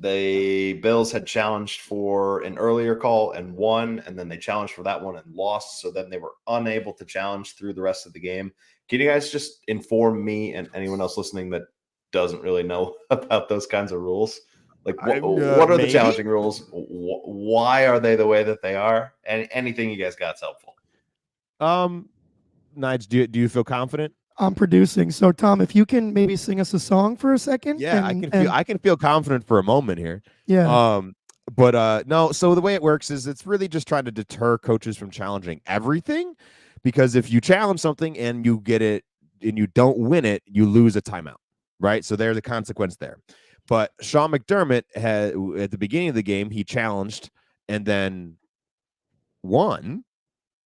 the Bills had challenged for an earlier call and won, and then they challenged for that one and lost. So then they were unable to challenge through the rest of the game. Can you guys just inform me and anyone else listening that doesn't really know about those kinds of rules? Like, what are the challenging rules? Why are they the way that they are? And anything you guys got's helpful. Nige, do you feel confident? I'm producing. So Tom, if you can maybe sing us a song for a second. Yeah, I can feel confident for a moment here. Yeah. But no, so the way it works is it's really just trying to deter coaches from challenging everything, because if you challenge something and you get it and you don't win it, you lose a timeout, right? So there's a consequence there. But Sean McDermott had, at the beginning of the game, he challenged and then won.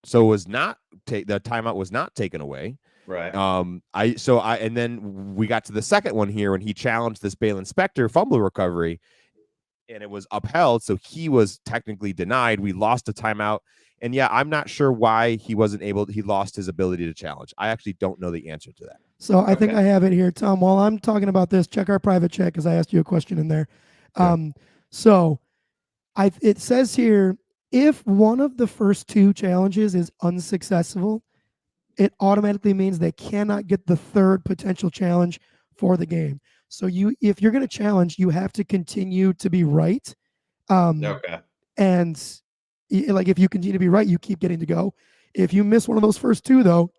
So the timeout was not taken away. Right. And then we got to the second one here when he challenged this Bale Inspector fumble recovery, and it was upheld. So he was technically denied. We lost a timeout. And yeah, I'm not sure why he lost his ability to challenge. I actually don't know the answer to that. So I think I have it here, Tom. While I'm talking about this, check our private chat because I asked you a question in there. So it says here, if one of the first two challenges is unsuccessful, it automatically means they cannot get the third potential challenge for the game. So if you're going to challenge, you have to continue to be right. Okay. And like if you continue to be right, you keep getting to go. If you miss one of those first two, though,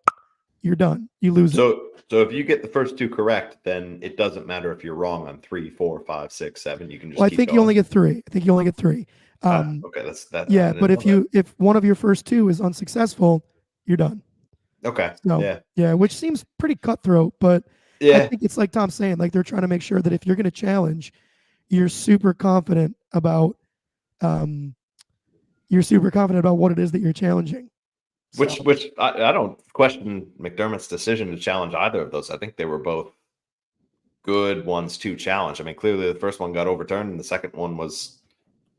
you're done. You lose it. So if you get the first two correct, then it doesn't matter if you're wrong on 3, 4, 5, 6, 7. You can just. Well, I keep think going. you only get 3. I think you only get 3. Okay, that's that. Yeah, but if one of your first 2 is unsuccessful, you're done. Okay. So, yeah, which seems pretty cutthroat, but I think it's like Tom's saying, like they're trying to make sure that if you're going to challenge, you're super confident about what it is that you're challenging. Which I don't question McDermott's decision to challenge either of those. I think they were both good ones to challenge. I mean, clearly the first one got overturned, and the second one was.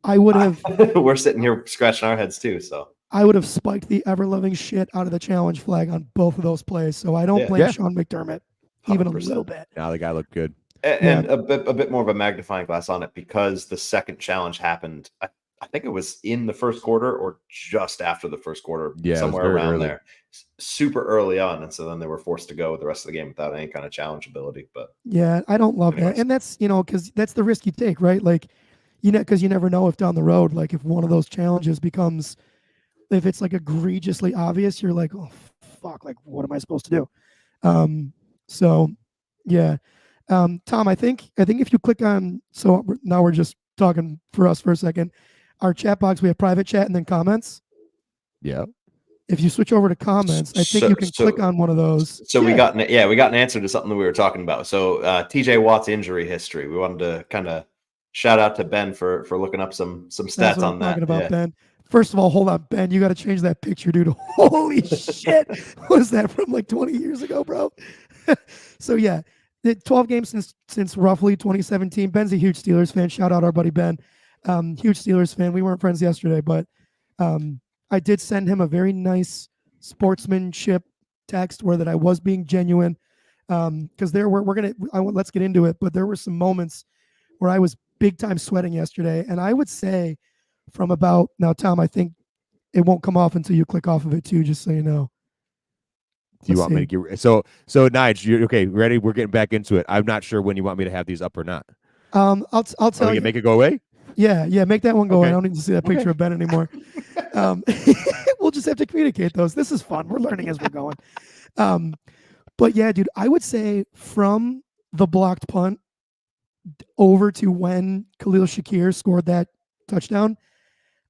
I would have. We're sitting here scratching our heads too. So I would have spiked the ever-loving shit out of the challenge flag on both of those plays. So I don't blame Sean McDermott even 100%. A little bit. Now the guy looked good, and a bit more of a magnifying glass on it because the second challenge happened. I think it was in the first quarter or just after the first quarter, somewhere around there, super early on. And so then they were forced to go the rest of the game without any kind of challenge ability. But yeah, I don't love that. And that's, because that's the risk you take, right? Like, because you never know if down the road, like if one of those challenges becomes, if it's like egregiously obvious, you're like, oh, fuck, like, what am I supposed to do? So, yeah. Tom, I think if you click on, so now we're just talking for us for a second. Our chat box, we have private chat and then comments. Yeah. If you switch over to comments, I think you can click on one of those. So we got an answer to something that we were talking about. So TJ Watt's injury history. We wanted to kind of shout out to Ben for looking up some stats on that. Talking about Ben. First of all, hold on, Ben. You got to change that picture, dude. Holy shit! Was that from like 20 years ago, bro? So yeah, 12 games since roughly 2017. Ben's a huge Steelers fan. Shout out our buddy Ben. Huge Steelers fan. We weren't friends yesterday, but I did send him a very nice sportsmanship text where that I was being genuine. Because let's get into it, but there were some moments where I was big time sweating yesterday, and I would say from about now, Tom, I think it won't come off until you click off of it too, just so you know. Do you want me to get so Nige, you okay? Ready? We're getting back into it. I'm not sure when you want me to have these up or not. I'll tell you. Make it go away. Yeah, make that one go away. I don't need to see that picture of Ben anymore. We'll just have to communicate those. This is fun. We're learning as we're going. But yeah, dude, I would say from the blocked punt over to when Khalil Shakir scored that touchdown,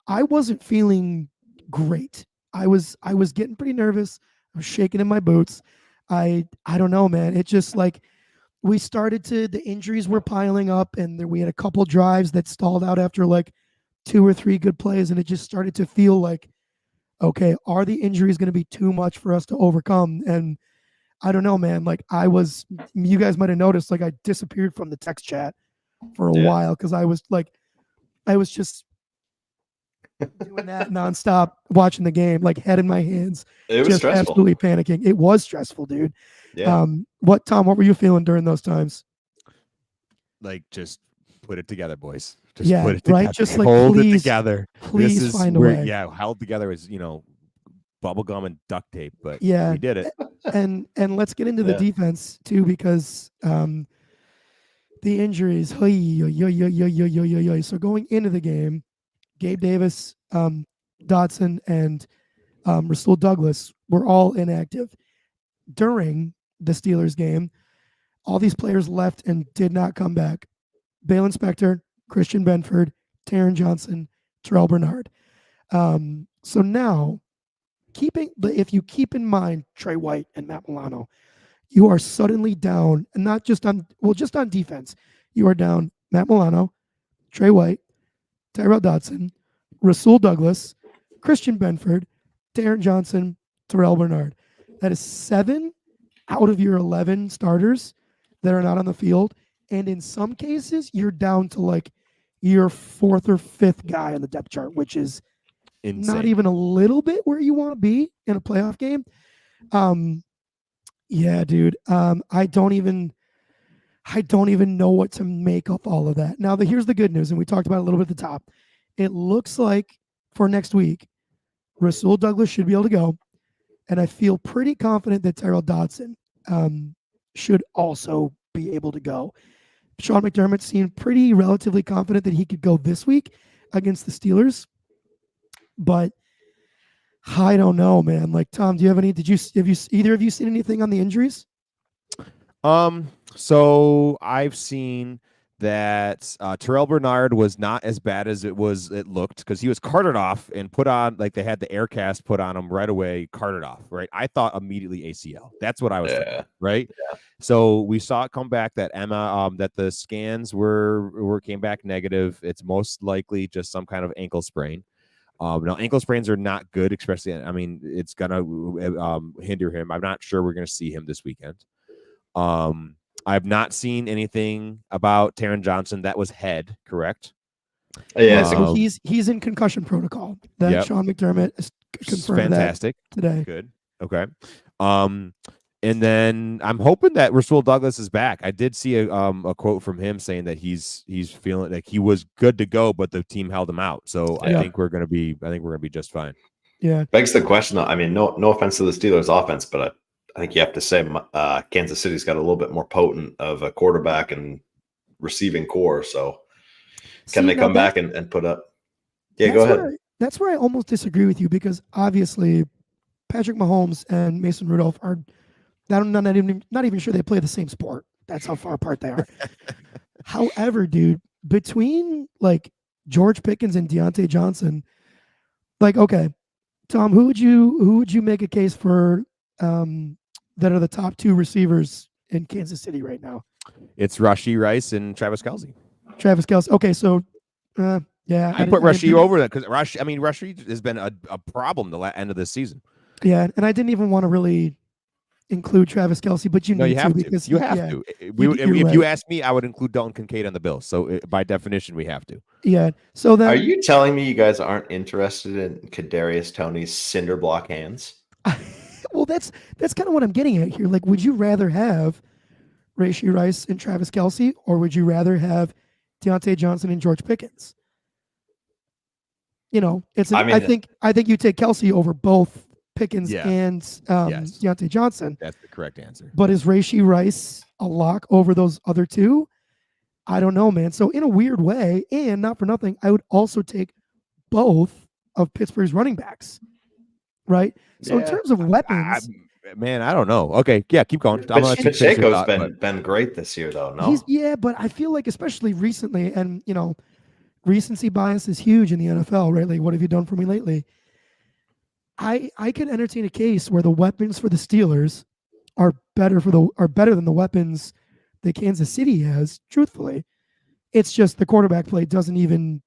I wasn't feeling great. I was getting pretty nervous. I was shaking in my boots. I don't know, man. It just like the injuries were piling up, and we had a couple drives that stalled out after like 2 or 3 good plays, and it just started to feel like, okay, are the injuries going to be too much for us to overcome? And I don't know, man. Like you guys might have noticed, like I disappeared from the text chat for a while because I was just doing that nonstop, watching the game, like head in my hands. It was just stressful. Absolutely panicking. It was stressful, dude. Yeah. Tom, what were you feeling during those times? Like, just put it together, boys. Just put it together. Right. Just like hold please, it together. Please find a way. Yeah, held together is bubble gum and duct tape, but we did it. And let's get into the defense too, because the injuries. So going into the game, Gabe Davis, Dotson, and Rasul Douglas were all inactive. During the Steelers game, all these players left and did not come back. Balen Spector, Christian Benford, Taron Johnson, Terrell Bernard. So now, if you keep in mind Trey White and Matt Milano, you are suddenly down, and not just just on defense. You are down Matt Milano, Trey White, Tyrell Dotson, Rasul Douglas, Christian Benford, Taron Johnson, Terrell Bernard. That is 7 out of your 11 starters that are not on the field. And in some cases, you're down to like your 4th or 5th guy on the depth chart, which is insane. Not even a little bit where you want to be in a playoff game. Yeah, dude. I don't even know what to make of all of that. Now, here's the good news, and we talked about it a little bit at the top. It looks like for next week, Rasul Douglas should be able to go. and I feel pretty confident that Tyrell Dodson should also be able to go. Sean McDermott seemed pretty relatively confident that he could go this week against the Steelers, but I don't know, man. Like, Tom, do you have any? Have you either of you seen anything on the injuries? So I've seen that Terrell Bernard was not as bad as it looked, because he was carted off and put on, like, they had the air cast put on him right away, carted off, right? I thought immediately ACL. That's what I was thinking, right? Yeah. So we saw it come back that that the scans came back negative. It's most likely just some kind of ankle sprain. Now ankle sprains are not good, especially, I mean, it's gonna hinder him. I'm not sure we're gonna see him this weekend. I've not seen anything about Taron Johnson. That was head, correct? Yeah, So he's in concussion protocol. That Yep. Sean McDermott is confirmed Fantastic. that today. Good. Okay. And then I'm hoping that Rasul Douglas is back. I did see a quote from him saying that he's feeling like he was good to go, but the team held him out. So Yeah. I think we're gonna be just fine. Yeah. begs the question. I mean, no offense to the Steelers' offense, but I think you have to say Kansas City's got a little bit more potent of a quarterback and receiving core. So can they come back and put up? Yeah, go ahead. That's where I almost disagree with you, because obviously Patrick Mahomes and Mason Rudolph are not even sure they play the same sport. That's how far apart they are. However, dude, between like George Pickens and Deontay Johnson, like, okay, Tom, who would you make a case for that are the top two receivers in Kansas City right now? It's Rashee Rice and Travis Kelce. Travis Kelce. Okay, so yeah, I put Rashee over that because Rashee has been a problem the end of this season. Yeah, and I didn't even want to really include Travis Kelce, but you have to. Because you have to. If you ask me, I would include Dalton Kincaid on the Bills. So by definition, we have to. Yeah. So then, are you telling me you guys aren't interested in Kadarius Toney's cinder block hands? Well, that's kind of what I'm getting at here. Like, would you rather have Rashee Rice and Travis Kelce, or would you rather have Deontay Johnson and George Pickens? You know, I think you take Kelce over both Pickens and Deontay Johnson. That's the correct answer. But is Rashee Rice a lock over those other two? I don't know, man. So in a weird way, and not for nothing, I would also take both of Pittsburgh's running backs, right? So in terms of weapons, I don't know. Okay, yeah, keep going. Pacheco's been great this year, though. No, but I feel like especially recently, and you know, recency bias is huge in the NFL, right? Like, what have you done for me lately? I could entertain a case where the weapons for the Steelers are better than the weapons that Kansas City has. Truthfully, it's just the quarterback play doesn't even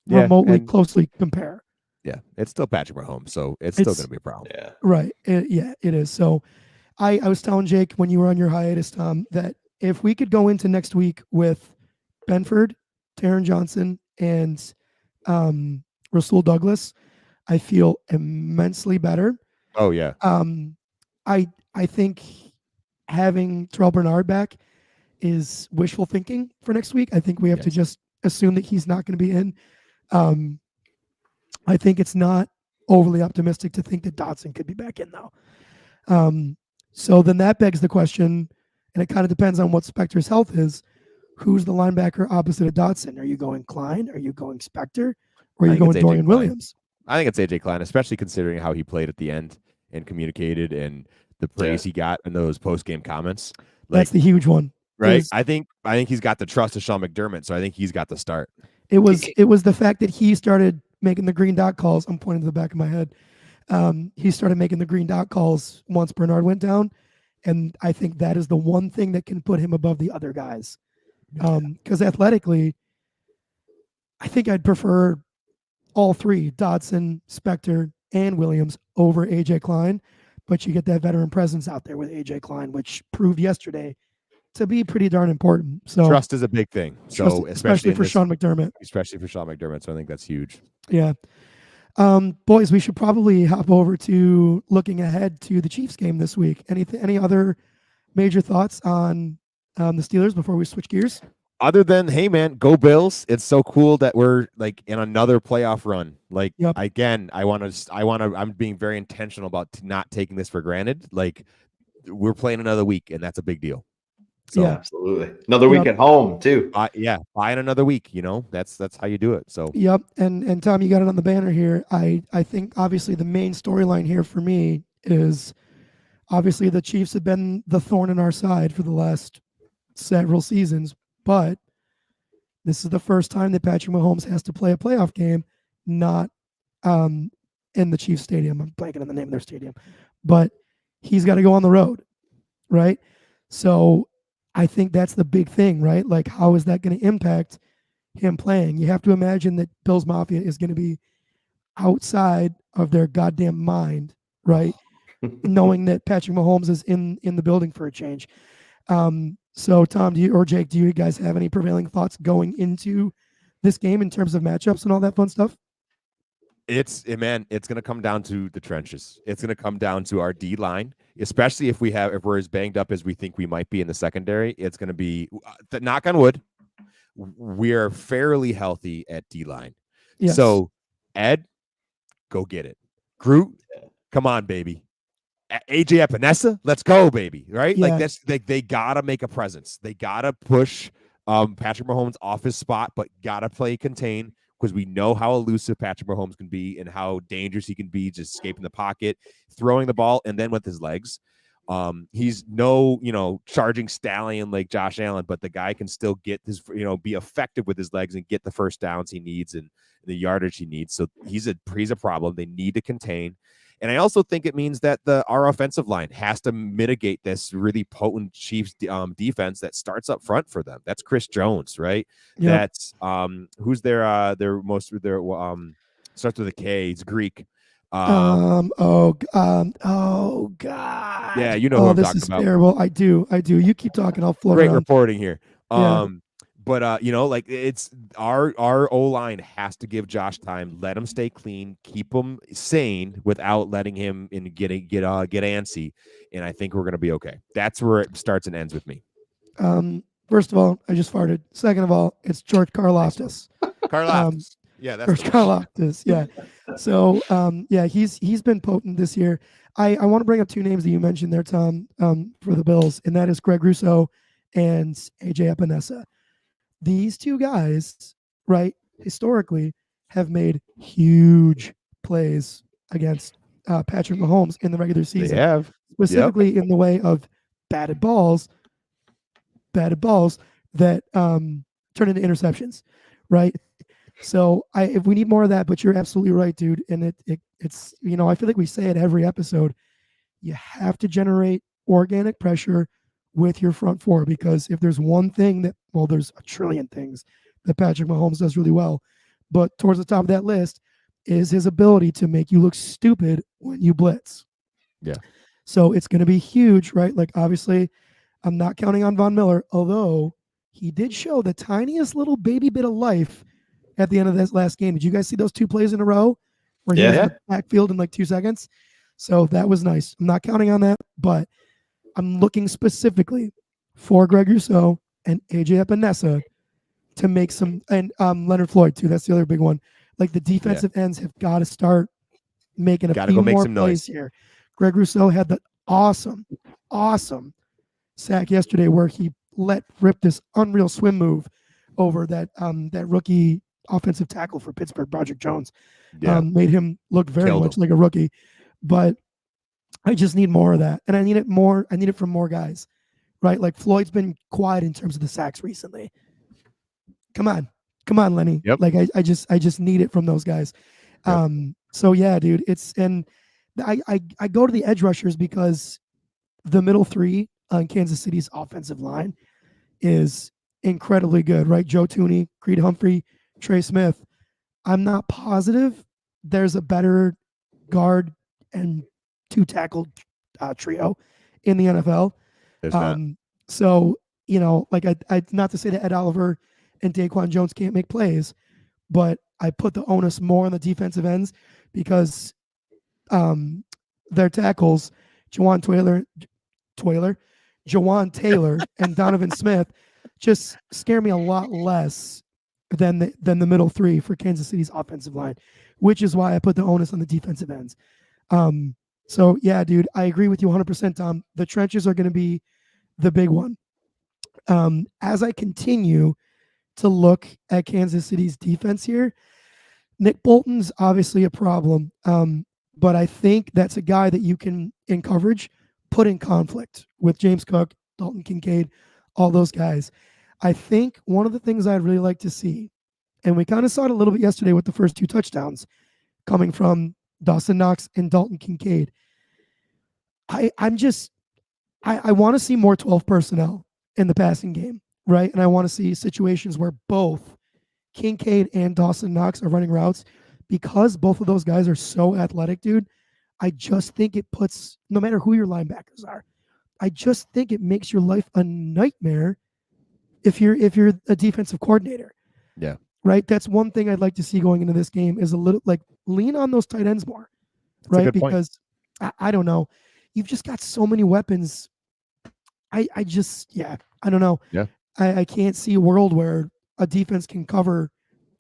remotely closely compare. Yeah, it's still Patrick Mahomes, so it's still going to be a problem. Yeah, right. It is. So I was telling Jake when you were on your hiatus, Tom, that if we could go into next week with Benford, Taron Johnson, and Rasul Douglas, I feel immensely better. Oh yeah. I think having Terrell Bernard back is wishful thinking for next week. I think we have to just assume that he's not going to be in. I think it's not overly optimistic to think that Dotson could be back in though. So then that begs the question, and it kind of depends on what Spector's health is. Who's the linebacker opposite of Dotson? Are you going Klein? Are you going Spector? Or are you going Dorian Williams? I think it's AJ Klein, especially considering how he played at the end and communicated and the praise he got in those post-game comments. That's the huge one, right? I think he's got the trust of Sean McDermott, so I think he's got the start. It was the fact that he started making the green dot calls. I'm pointing to the back of my head. He started making the green dot calls once Bernard went down, and I think that is the one thing that can put him above the other guys. Because athletically, I think I'd prefer all three, Dodson, Spector, and Williams over AJ Klein, but you get that veteran presence out there with AJ Klein, which proved yesterday to be pretty darn important. So trust is a big thing. So especially for Sean McDermott. Especially for Sean McDermott. So I think that's huge. Yeah. Boys, we should probably hop over to looking ahead to the Chiefs game this week. Any other major thoughts on the Steelers before we switch gears? other than, hey man, go Bills. It's so cool that we're like in another playoff run. Like Yep. again, I'm being very intentional about not taking this for granted. Like we're playing another week, and that's a big deal. So Yeah. Absolutely. Another week at home too. buying another week. That's how you do it. So Yep. And Tom, you got it on the banner here. I think obviously the main storyline here for me is obviously the Chiefs have been the thorn in our side for the last several seasons, but this is the first time that Patrick Mahomes has to play a playoff game, not in the Chiefs stadium. I'm blanking on the name of their stadium, but he's got to go on the road, right? So I think that's the big thing, right? Like, how is that going to impact him playing? You have to imagine that Bills Mafia is going to be outside of their goddamn mind, right? Knowing that Patrick Mahomes is in the building for a change. So Tom, do you or Jake, do you guys have any prevailing thoughts going into this game in terms of matchups and all that fun stuff? it's gonna come down to the trenches. It's gonna come down to our D line, especially if we're as banged up as we think we might be in the secondary. It's gonna be knock on wood. We are fairly healthy at D line. Yes. So Ed, go get it. Groot, come on, baby. AJ Epinesa, let's go, baby. Right? Yeah. Like that's they gotta make a presence. They gotta push Patrick Mahomes off his spot, but gotta play contain because we know how elusive Patrick Mahomes can be and how dangerous he can be just escaping the pocket, throwing the ball, and then with his legs. He's no, charging stallion like Josh Allen, but the guy can still get his, be effective with his legs and get the first downs he needs and the yardage he needs. So he's a problem. They need to contain. And I also think it means that our offensive line has to mitigate this really potent Chiefs defense that starts up front for them. That's Chris Jones, right? Yep. That's who's their starts with a K. It's Greek. Oh God. Yeah, you know who I'm this talking is about. terrible. I do. You keep talking. I'll float Great around. reporting here. Yeah. But like it's our O line has to give Josh time, let him stay clean, keep him sane without letting him get antsy, and I think we're gonna be okay. That's where it starts and ends with me. First of all, I just farted. Second of all, it's George Karlaftis. Karlaftis. Yeah, that's George Karlaftis. Yeah. So he's been potent this year. I want to bring up two names that you mentioned there, Tom, for the Bills, and that is Greg Rousseau and AJ Epinesa. These two guys, right, historically have made huge plays against Patrick Mahomes in the regular season. They have. Specifically in the way of batted balls that turn into interceptions, right? So if we need more of that, but you're absolutely right, dude. And it's I feel like we say it every episode. You have to generate organic pressure with your front four, because if there's one thing there's a trillion things that Patrick Mahomes does really well, but towards the top of that list is his ability to make you look stupid when you blitz. Yeah. So it's going to be huge, right? Like, obviously, I'm not counting on Von Miller, although he did show the tiniest little baby bit of life at the end of this last game. Did you guys see those two plays in a row where he was in the backfield in like 2 seconds? So that was nice. I'm not counting on that, but I'm looking specifically for Greg Rousseau and AJ Epinesa to make some, and Leonard Floyd too. That's the other big one. Like, the defensive ends have got to start making a few more plays here. Greg Rousseau had the awesome sack yesterday where he let rip this unreal swim move over that rookie offensive tackle for Pittsburgh, Broderick Jones. Made him look very much like a rookie. But I just need more of that, and I need it from more guys, right? Like, Floyd's been quiet in terms of the sacks recently. Come on, Lenny. Yep. Like, I just need it from those guys. Yep. So yeah, dude, I go to the edge rushers because the middle three on Kansas City's offensive line is incredibly good, right? Joe Thuney, Creed Humphrey, Trey Smith. I'm not positive there's a better guard and two tackle trio in the NFL. So, like, I not to say that Ed Oliver and Daquan Jones can't make plays, but I put the onus more on the defensive ends because their tackles, Jawan Taylor, and Donovan Smith, just scare me a lot less than the middle three for Kansas City's offensive line, which is why I put the onus on the defensive ends. So yeah, dude, I agree with you 100%, Tom. The trenches are going to be the big one. As I continue to look at Kansas City's defense here, Nick Bolton's obviously a problem, but I think that's a guy that you can, in coverage, put in conflict with James Cook, Dalton Kincaid, all those guys. I think one of the things I'd really like to see, and we kind of saw it a little bit yesterday with the first 2 touchdowns coming from Dawson Knox and Dalton Kincaid. I want to see more 12 personnel in the passing game, right? And I want to see situations where both Kincaid and Dawson Knox are running routes, because both of those guys are so athletic, dude. I just think it puts, no matter who your linebackers are, I just think it makes your life a nightmare if you're a defensive coordinator. Yeah. Right. That's one thing I'd like to see going into this game, is a little like lean on those tight ends more. That's a right. good point. Because I don't know. You've just got so many weapons. I don't know. Yeah. I can't see a world where a defense can cover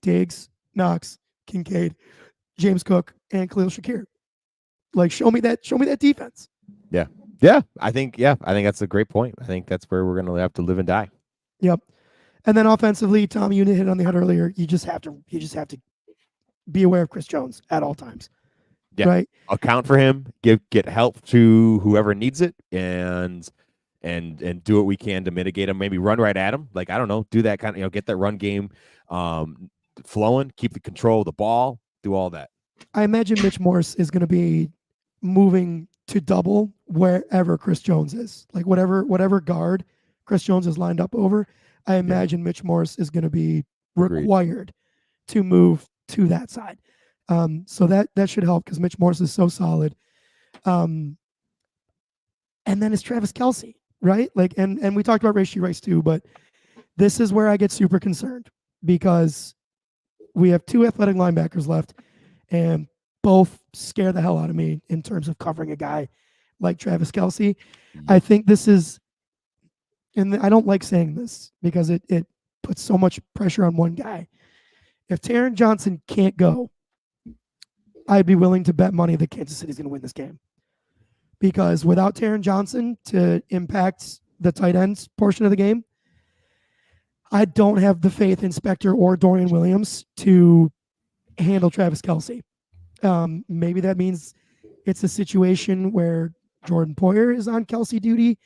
Diggs, Knox, Kincaid, James Cook, and Khalil Shakir. Like, show me that defense. Yeah, I think that's a great point. I think that's where we're going to have to live and die. Yep. And then offensively, Tom, you hit on the head earlier. You just have to be aware of Chris Jones at all times. Yeah. Right. Account for him, get help to whoever needs it, and do what we can to mitigate him. Maybe run right at him. Like, I don't know, do that kind of, get that run game flowing, keep the control of the ball, do all that. I imagine Mitch Morse is going to be moving to double wherever Chris Jones is. Like whatever guard Chris Jones is lined up over, I imagine Mitch Morse is going to be required to move to that side. So that should help, because Mitch Morse is so solid. And then it's Travis Kelce, right? Like, and we talked about Rashee Rice too, but this is where I get super concerned, because we have 2 athletic linebackers left, and both scare the hell out of me in terms of covering a guy like Travis Kelce. I think this is, and I don't like saying this because it puts so much pressure on one guy. If Taron Johnson can't go, I'd be willing to bet money that Kansas City's going to win this game. Because without Taron Johnson to impact the tight ends portion of the game, I don't have the faith in Spector or Dorian Williams to handle Travis Kelce. Maybe that means it's a situation where Jordan Poyer is on Kelce duty,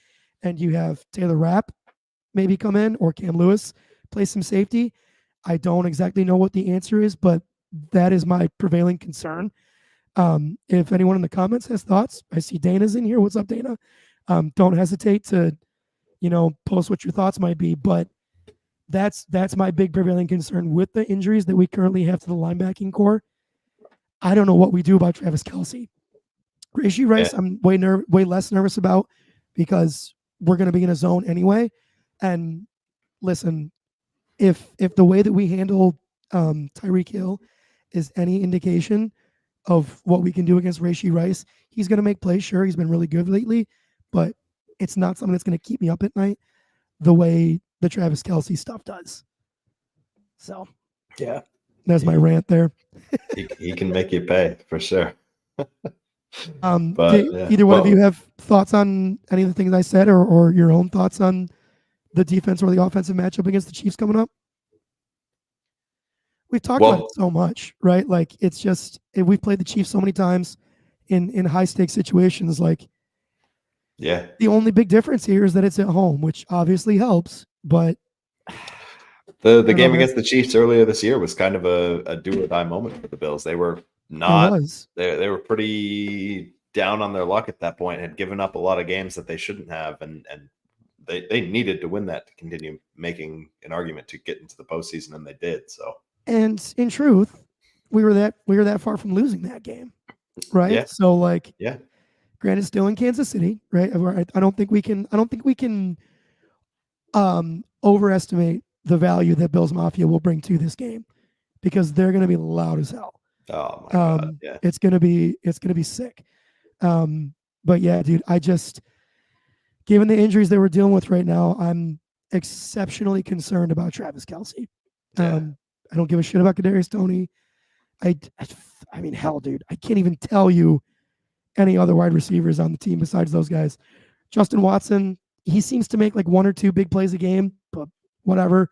and you have Taylor Rapp maybe come in, or Cam Lewis play some safety. I don't exactly know what the answer is, but that is my prevailing concern. If anyone in the comments has thoughts, I see Dana's in here. What's up, Dana? Don't hesitate to, post what your thoughts might be. But that's my big prevailing concern with the injuries that we currently have to the linebacking core. I don't know what we do about Travis Kelce. Rashee Rice, I'm way less nervous about, because we're going to be in a zone anyway. And listen, if the way that we handle Tyreek Hill is any indication of what we can do against Rashee Rice, he's going to make plays. Sure, he's been really good lately, but it's not something that's going to keep me up at night the way the Travis Kelce stuff does. So, yeah, that's my rant there. he can make you pay for sure. Either one of you have thoughts on any of the things I said, or your own thoughts on the defense or the offensive matchup against the Chiefs coming up? We've talked about it so much, right? Like, it's just, we've played the Chiefs so many times in high stakes situations. Like, yeah, the only big difference here is that it's at home, which obviously helps. But the game against the Chiefs earlier this year was kind of a do or die moment for the Bills. They were not. They were pretty down on their luck at that point. Had given up a lot of games that they shouldn't have, and they needed to win that to continue making an argument to get into the postseason, and they did. So. And in truth, we were that far from losing that game, right? Yeah. So, like, yeah, granted, still in Kansas City, right? I don't think we can overestimate the value that Bills Mafia will bring to this game, because they're going to be loud as hell. Oh my God! Yeah, it's gonna be sick. But yeah, dude, I just, given the injuries that we're dealing with right now, exceptionally concerned about Travis Kelce. Yeah. I don't give a shit about Kadarius Toney. I mean, hell, dude, I can't even tell you any other wide receivers on the team besides those guys. Justin Watson, he seems to make like one or two big plays a game, but whatever.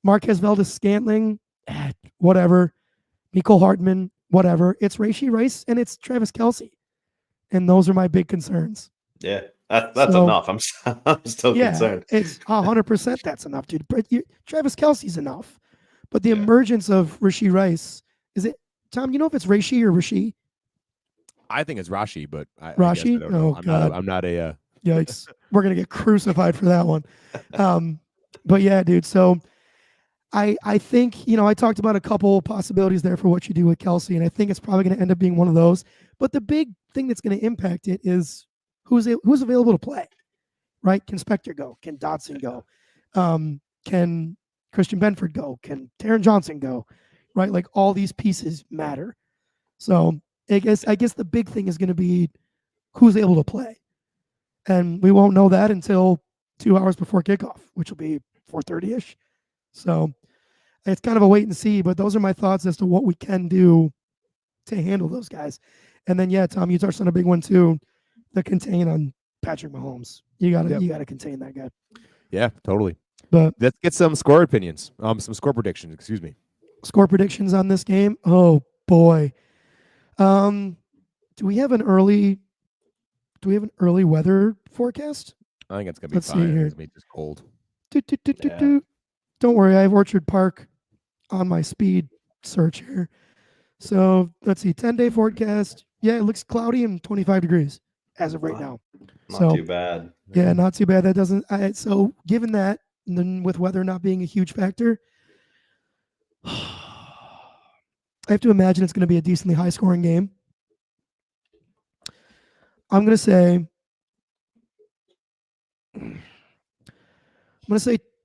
Marquez Valdez-Scantling, whatever. Mecole Hardman, whatever. It's Rashee Rice and it's Travis Kelce. And those are my big concerns. Yeah. That's So- enough. I'm still concerned. It's 100% that's enough, dude. But Travis Kelce's enough. But the Yeah. emergence of Rashee Rice, is it, Tom, you know if it's Rashee or Rashee? I think it's Rashi, but I guess Rashi? I don't know. Oh, God. I'm not a. Yikes. We're going to get crucified for that one. But yeah, dude. So I think, I talked about a couple possibilities there for what you do with Kelce, and I think it's probably going to end up being one of those. But the big thing that's going to impact it is who's available to play, right? Can Spector go? Can Dotson go? Can Christian Benford go? Can Taron Johnson go? Right? Like all these pieces matter. So I guess the big thing is going to be who's able to play. And we won't know that until 2 hours before kickoff, which will be 4:30-ish. So it's kind of a wait and see, but those are my thoughts as to what we can do to handle those guys. And then, yeah, Tom, you touched on a big one too, the contain on Patrick Mahomes. You gotta contain that guy. Yeah, totally. But Let's get some score opinions. Some score predictions. Excuse me. score predictions on this game. Oh boy. Do we have an early weather forecast? I think it's gonna be Let's see fine. I think here. It's gonna be just cold. Do. Don't worry, I have Orchard Park on my speed search here. So let's see, 10-day forecast. Yeah, it looks cloudy and 25 degrees as of right now. Not So too bad. yeah, not too bad. That doesn't. So given that, and then with weather not being a huge factor, I have to imagine it's going to be a decently high scoring game. I'm going to say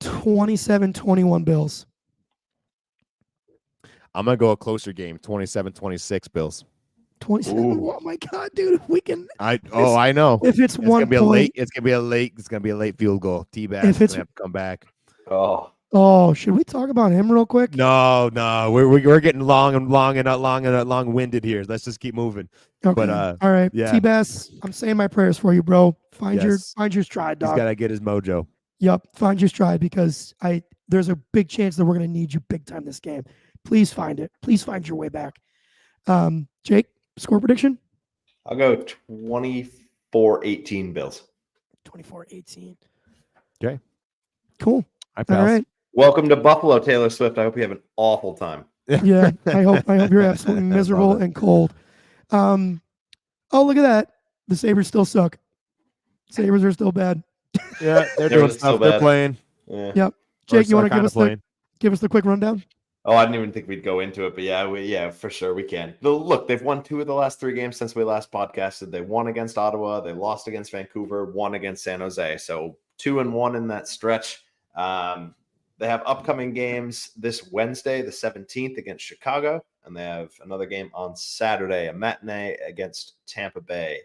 27-21 Bills. I'm gonna go a closer game. 27-26 Bills. 27. Ooh. Oh my god, dude! If we can, I know. if it's It's one gonna be a point, late. It's gonna be a late field goal. T-Bass If is it's- gonna have to come back. Oh, should we talk about him real quick? No, we're getting long-winded here. Let's just keep moving. Okay. But, all right, yeah. T-Bass, I'm saying my prayers for you, bro. Find your Yes. stride, He's dog. gotta get his mojo. Yep, find your stride because there's a big chance that we're going to need you big time this game. Please find it. Please find your way back. Jake, score prediction? I'll go 24-18 Bills. 24-18. Okay. Cool. I All pass. right. Welcome to Buffalo, Taylor Swift. I hope you have an awful time. Yeah, I hope you're absolutely I love miserable it. and cold. Oh, look at that. The Sabres still suck. Sabres are still bad. Yeah, they're They're doing still stuff. They're bad. playing. Yeah. Yep. Jake, you want to Kinda give us the quick rundown? Oh, I didn't even think we'd go into it, but yeah, for sure we can. Look, they've won 2 of the last 3 games since we last podcasted. They won against Ottawa, they lost against Vancouver, won against San Jose. So 2-1 in that stretch. They have upcoming games this Wednesday, the 17th, against Chicago, and they have another game on Saturday, a matinee against Tampa Bay.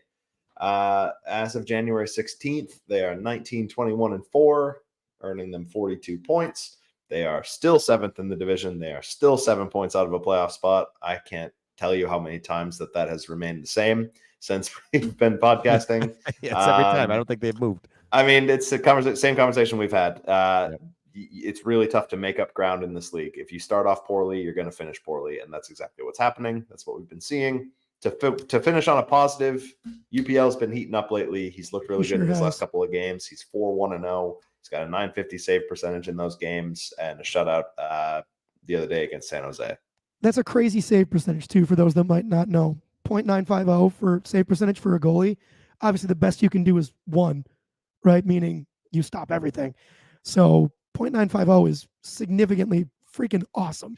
As of January 16th, they are 19-21-4, earning them 42 points. They are still 7th in the division. They are still 7 points out of a playoff spot. I can't tell you how many times that has remained the same since we've been podcasting. Yes, every time. I don't think they've moved. I mean, it's the same conversation we've had. It's really tough to make up ground in this league. If you start off poorly, you're going to finish poorly, and that's exactly what's happening. That's what we've been seeing. To finish on a positive, UPL's been heating up lately. He's looked really good in his last couple of games. He's 4-1-0. He's got a .950 save percentage in those games and a shutout the other day against San Jose. That's a crazy save percentage, too, for those that might not know. .950 for save percentage for a goalie. Obviously, the best you can do is 1, right? Meaning you stop everything. So .950 is significantly freaking awesome.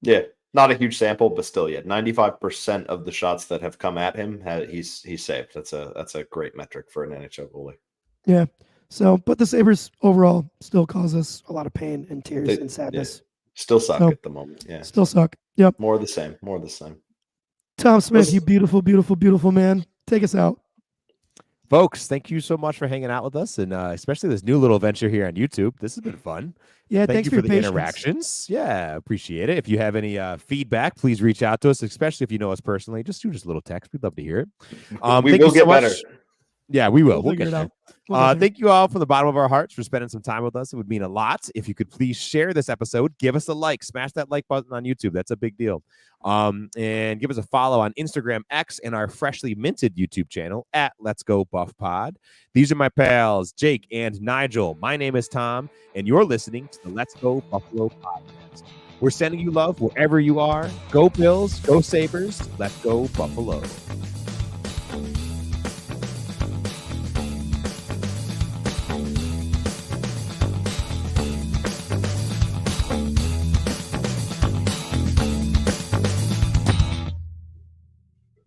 Yeah, not a huge sample, but still, 95% of the shots that have come at him, he's saved. That's a great metric for an NHL goalie. Yeah. So, but the Sabres overall still cause us a lot of pain and tears and sadness. Still suck So, at the moment. Yeah, Still suck. Yep. more of the same. More of the same. Tom Smith, Let's- you beautiful, beautiful, beautiful man. Take us out. folks, thank you so much for hanging out with us, and especially this new little venture here on YouTube. This has been fun. Yeah, Thank thanks you for for your the patience. interactions. Yeah, appreciate it. If you have any feedback, please reach out to us, especially if you know us personally. Just shoot us a little text. We'd love to hear it. We Thank will you so get much. better. Yeah, we will. We'll We'll figure get it there. out. We'll get there. Thank you all from the bottom of our hearts for spending some time with us. It would mean a lot if you could please share this episode. Give us a like. Smash that like button on YouTube. That's a big deal. And give us a follow on Instagram, X, and our freshly minted YouTube channel at Let's Go Buff Pod. These are my pals, Jake and Nigel. My name is Tom, and you're listening to the Let's Go Buffalo podcast. We're sending you love wherever you are. Go Bills, go Sabres. Let's go Buffalo.